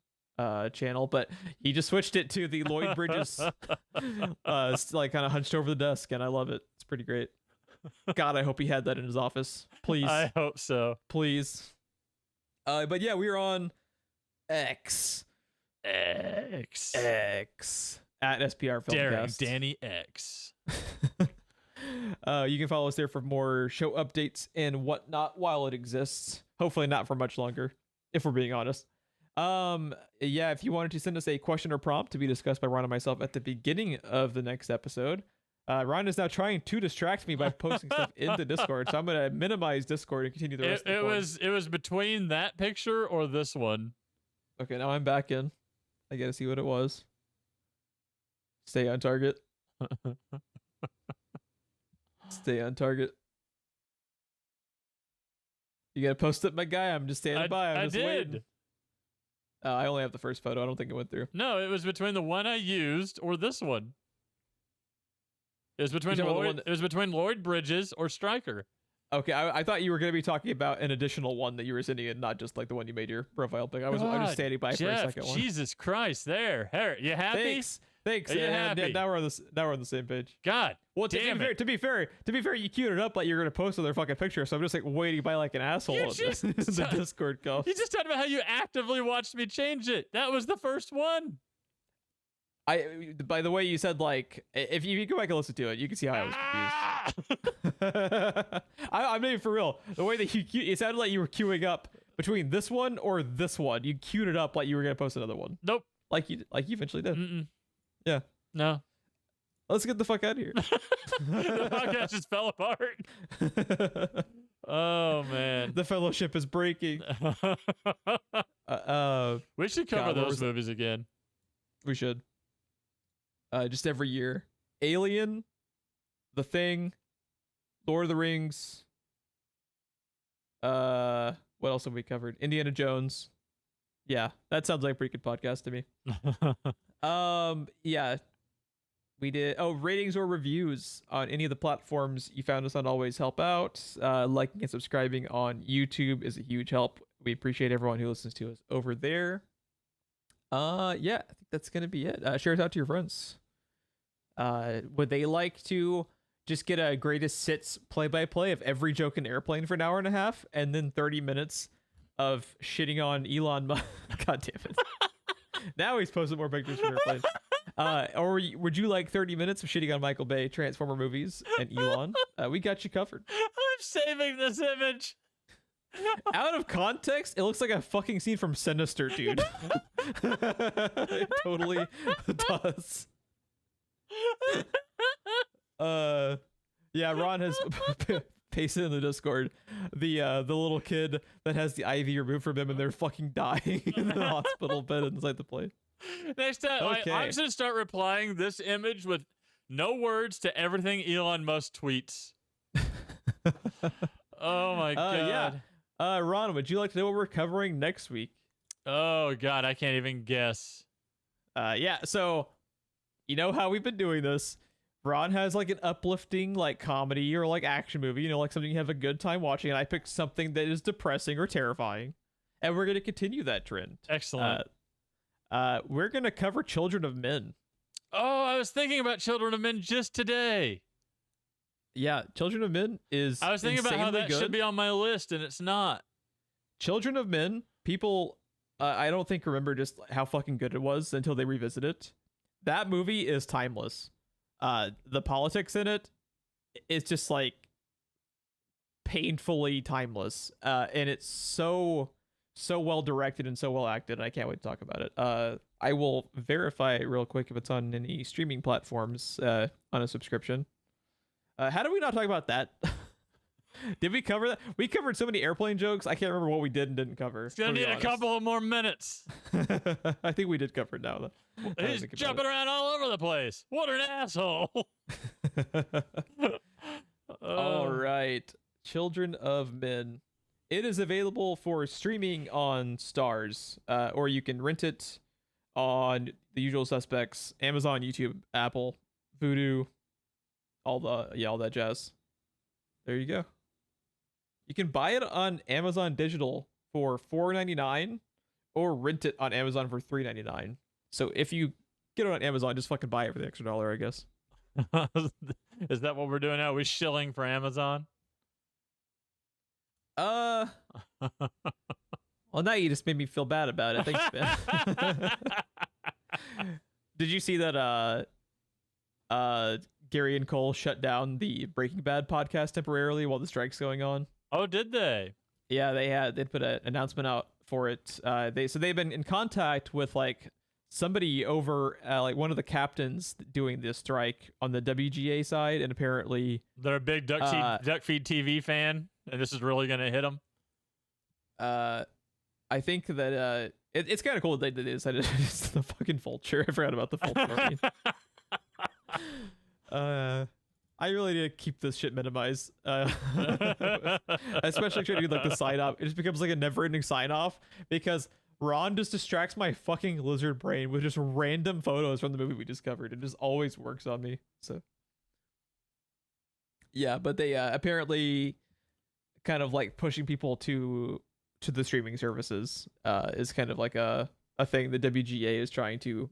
Speaker 1: channel, but he just switched it to the Lloyd Bridges like kind of hunched over the desk, and I love it. It's pretty great. God, I hope he had that in his office. Please.
Speaker 2: I hope so.
Speaker 1: Please. But yeah, we're on X. At SPR Filmcast.
Speaker 2: Daring Danny X.
Speaker 1: You can follow us there for more show updates and whatnot while it exists. Hopefully not for much longer, if we're being honest. Yeah, if you wanted to send us a question or prompt to be discussed by Ron and myself at the beginning of the next episode, Ron is now trying to distract me by posting stuff into Discord, so I'm going to minimize Discord and continue the rest of the
Speaker 2: It was between that picture or this one.
Speaker 1: Okay, now I'm back in. I gotta see what it was. Stay on target. Stay on target. You gotta post it, my guy. I'm just standing by. I'm just waiting. I only have the first photo. I don't think it went through.
Speaker 2: No, it was between the one I used or this one. It was between Lloyd, it was between Lloyd Bridges or Stryker.
Speaker 1: Okay, I thought you were going to be talking about an additional one that you were sending in, not just like the one you made your profile pic. I'm just standing by
Speaker 2: Jeff,
Speaker 1: for a second one.
Speaker 2: Jesus Christ, there. You happy?
Speaker 1: Thanks.
Speaker 2: Are you happy?
Speaker 1: Now we're on the same page.
Speaker 2: God,
Speaker 1: well, to be fair, you queued it up like you're going to post another fucking picture, so I'm just like waiting by like an asshole in the Discord call.
Speaker 2: You just talked about how you actively watched me change it. That was the first one.
Speaker 1: By the way, you said like if you go back and listen to it, you can see how I was confused. I'm not even for real. The way that it sounded like you were queuing up between this one or this one. You queued it up like you were gonna post another one.
Speaker 2: Nope.
Speaker 1: Like you eventually did.
Speaker 2: Mm-mm.
Speaker 1: Yeah.
Speaker 2: No.
Speaker 1: Let's get the fuck out of here.
Speaker 2: The podcast just fell apart. Oh man.
Speaker 1: The fellowship is breaking.
Speaker 2: We should cover those movies again.
Speaker 1: We should. Just every year. Alien, The Thing, Lord of the Rings. What else have we covered? Indiana Jones. Yeah, that sounds like a pretty good podcast to me. Yeah. We did ratings or reviews on any of the platforms you found us on always help out. Liking and subscribing on YouTube is a huge help. We appreciate everyone who listens to us over there. Yeah, I think that's gonna be it. Share it out to your friends. Would they like to just get a greatest hits play-by-play of every joke in Airplane for an hour and a half, and then 30 minutes of shitting on Elon Musk? God damn it! Now he's posting more pictures from Airplane. Or would you like 30 minutes of shitting on Michael Bay, Transformer movies, and Elon? We got you covered.
Speaker 2: I'm saving this image.
Speaker 1: Out of context, it looks like a fucking scene from Sinister, dude. It totally does. Yeah, Ron has pasted in the Discord the little kid that has the IV removed from him, and they're fucking dying in the hospital bed inside the plane.
Speaker 2: Next time,
Speaker 1: Okay.
Speaker 2: I'm just gonna start replying this image with no words to everything Elon Musk tweets. Oh my god.
Speaker 1: Yeah. Ron, would you like to know what we're covering next week?
Speaker 2: Oh God, I can't even guess.
Speaker 1: Yeah. So, you know how we've been doing this. Ron has like an uplifting like comedy or like action movie, like something you have a good time watching, and I picked something that is depressing or terrifying, and we're gonna continue that trend.
Speaker 2: Excellent.
Speaker 1: We're gonna cover Children of Men.
Speaker 2: Oh, I was thinking about Children of Men just today.
Speaker 1: Yeah, Children of Men is.
Speaker 2: I was thinking about how that
Speaker 1: good.
Speaker 2: should be on my list, and it's not.
Speaker 1: Children of Men, people, I don't think remember just how fucking good it was until they revisit it. That movie is timeless. The politics in it is just like painfully timeless. And it's so well directed and so well acted. I can't wait to talk about it. I will verify real quick if it's on any streaming platforms on a subscription. How did we not talk about that? Did we cover that? We covered so many airplane jokes. I can't remember what we did and didn't cover.
Speaker 2: It's gonna need a couple of more minutes.
Speaker 1: I think we did cover it now.
Speaker 2: He's jumping around all over the place. What an asshole.
Speaker 1: All right. Children of Men. It is available for streaming on Stars, or you can rent it on the usual suspects: Amazon, YouTube, Apple, Vudu, all that jazz. There you go. You can buy it on Amazon Digital for $4.99 or rent it on Amazon for $3.99. So if you get it on Amazon, just fucking buy it for the extra $1, I guess.
Speaker 2: Is that what we're doing now? Are we shilling for Amazon?
Speaker 1: Well, now you just made me feel bad about it. Thanks, Ben. Did you see that Gary and Cole shut down the Breaking Bad podcast temporarily while the strike's going on?
Speaker 2: Oh, did they?
Speaker 1: Yeah, they put an announcement out for it. They've been in contact with like somebody over like one of the captains doing this strike on the WGA side, and apparently
Speaker 2: they're a big Duck Feed TV fan, and this is really gonna hit them. I
Speaker 1: think that it's kind of cool that they decided it's the fucking Vulture. I forgot about the Vulture. I really need to keep this shit minimized. Especially trying to do like the sign off. It just becomes like a never ending sign off because Ron just distracts my fucking lizard brain with just random photos from the movie we just covered. It just always works on me. So yeah, but they apparently kind of like pushing people to the streaming services is kind of like a thing the WGA is trying to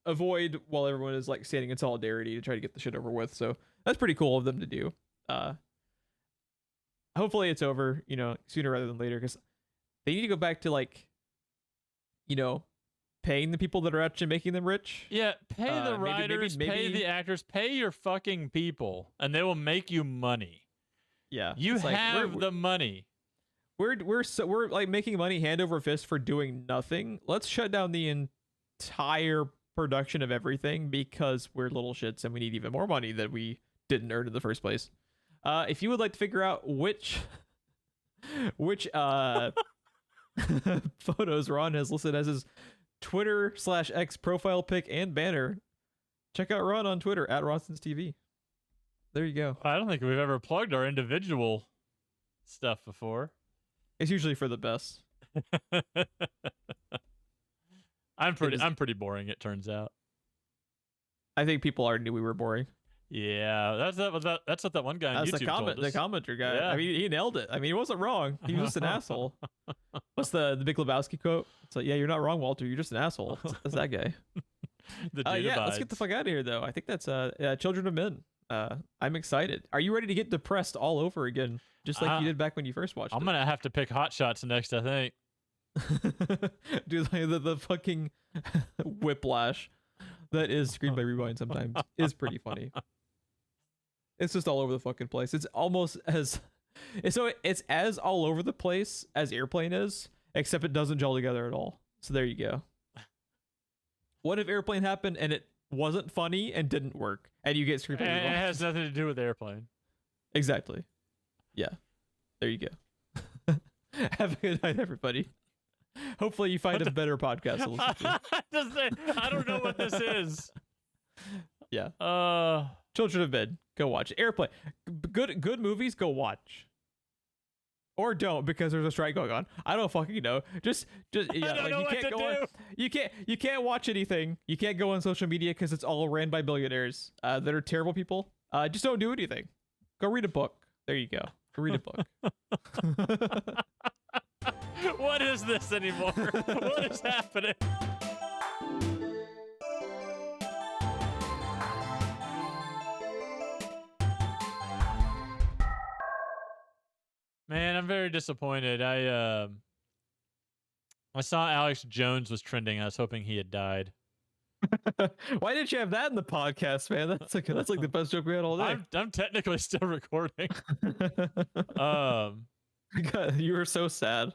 Speaker 1: avoid while everyone is like standing in solidarity to try to get the shit over with. So that's pretty cool of them to do. Hopefully it's over, sooner rather than later, because they need to go back to like, paying the people that are actually making them rich.
Speaker 2: Yeah, pay the writers,
Speaker 1: maybe
Speaker 2: pay the actors, pay your fucking people, and they will make you money.
Speaker 1: Yeah,
Speaker 2: you have the money.
Speaker 1: We're like making money hand over fist for doing nothing. Let's shut down the entire production of everything because we're little shits and we need even more money that we didn't earn in the first place. If you would like to figure out which photos Ron has listed as his Twitter/X profile pic and banner, check out Ron on Twitter at Ronson's TV. There you go.
Speaker 2: I don't think we've ever plugged our individual stuff before.
Speaker 1: It's usually for the best.
Speaker 2: I'm pretty boring, it turns out.
Speaker 1: I think people already knew we were boring.
Speaker 2: Yeah, that's what that one guy on YouTube told us.
Speaker 1: The commenter guy.
Speaker 2: Yeah.
Speaker 1: I mean, he nailed it. I mean, he wasn't wrong. He was just an asshole. What's the Big Lebowski quote? It's like, yeah, you're not wrong, Walter. You're just an asshole. That's that guy. Yeah, let's get the fuck out of here, though. I think that's Children of Men. I'm excited. Are you ready to get depressed all over again, just like you did back when you first watched it?
Speaker 2: I'm gonna have to pick Hot Shots next, I think.
Speaker 1: Dude, like the fucking whiplash that is Screenplay Rewind sometimes is pretty funny. It's just all over the fucking place. It's almost as it's as all over the place as Airplane is, except it doesn't gel together at all. So there you go. What if Airplane happened and it wasn't funny and didn't work, and you get Screenplay Rewind?
Speaker 2: It has nothing to do with Airplane.
Speaker 1: Exactly. Yeah. There you go. Have a good night, everybody. Hopefully you find a better podcast to listen to.
Speaker 2: I don't know what this is.
Speaker 1: Yeah. Children of Men. Go watch Airplane. Good movies. Go watch. Or don't, because there's a strike going on. I don't fucking know. Just yeah,
Speaker 2: I don't
Speaker 1: like
Speaker 2: know
Speaker 1: you
Speaker 2: what
Speaker 1: can't
Speaker 2: to
Speaker 1: go
Speaker 2: do.
Speaker 1: on. You can't watch anything. You can't go on social media because it's all ran by billionaires that are terrible people. Just don't do anything. Go read a book. There you go. Go read a book.
Speaker 2: What is this anymore? What is happening? Man, I'm very disappointed. I saw Alex Jones was trending. I was hoping he had died.
Speaker 1: Why didn't you have that in the podcast, man? That's like the best joke we had all day.
Speaker 2: I'm technically still recording.
Speaker 1: God, you were so sad.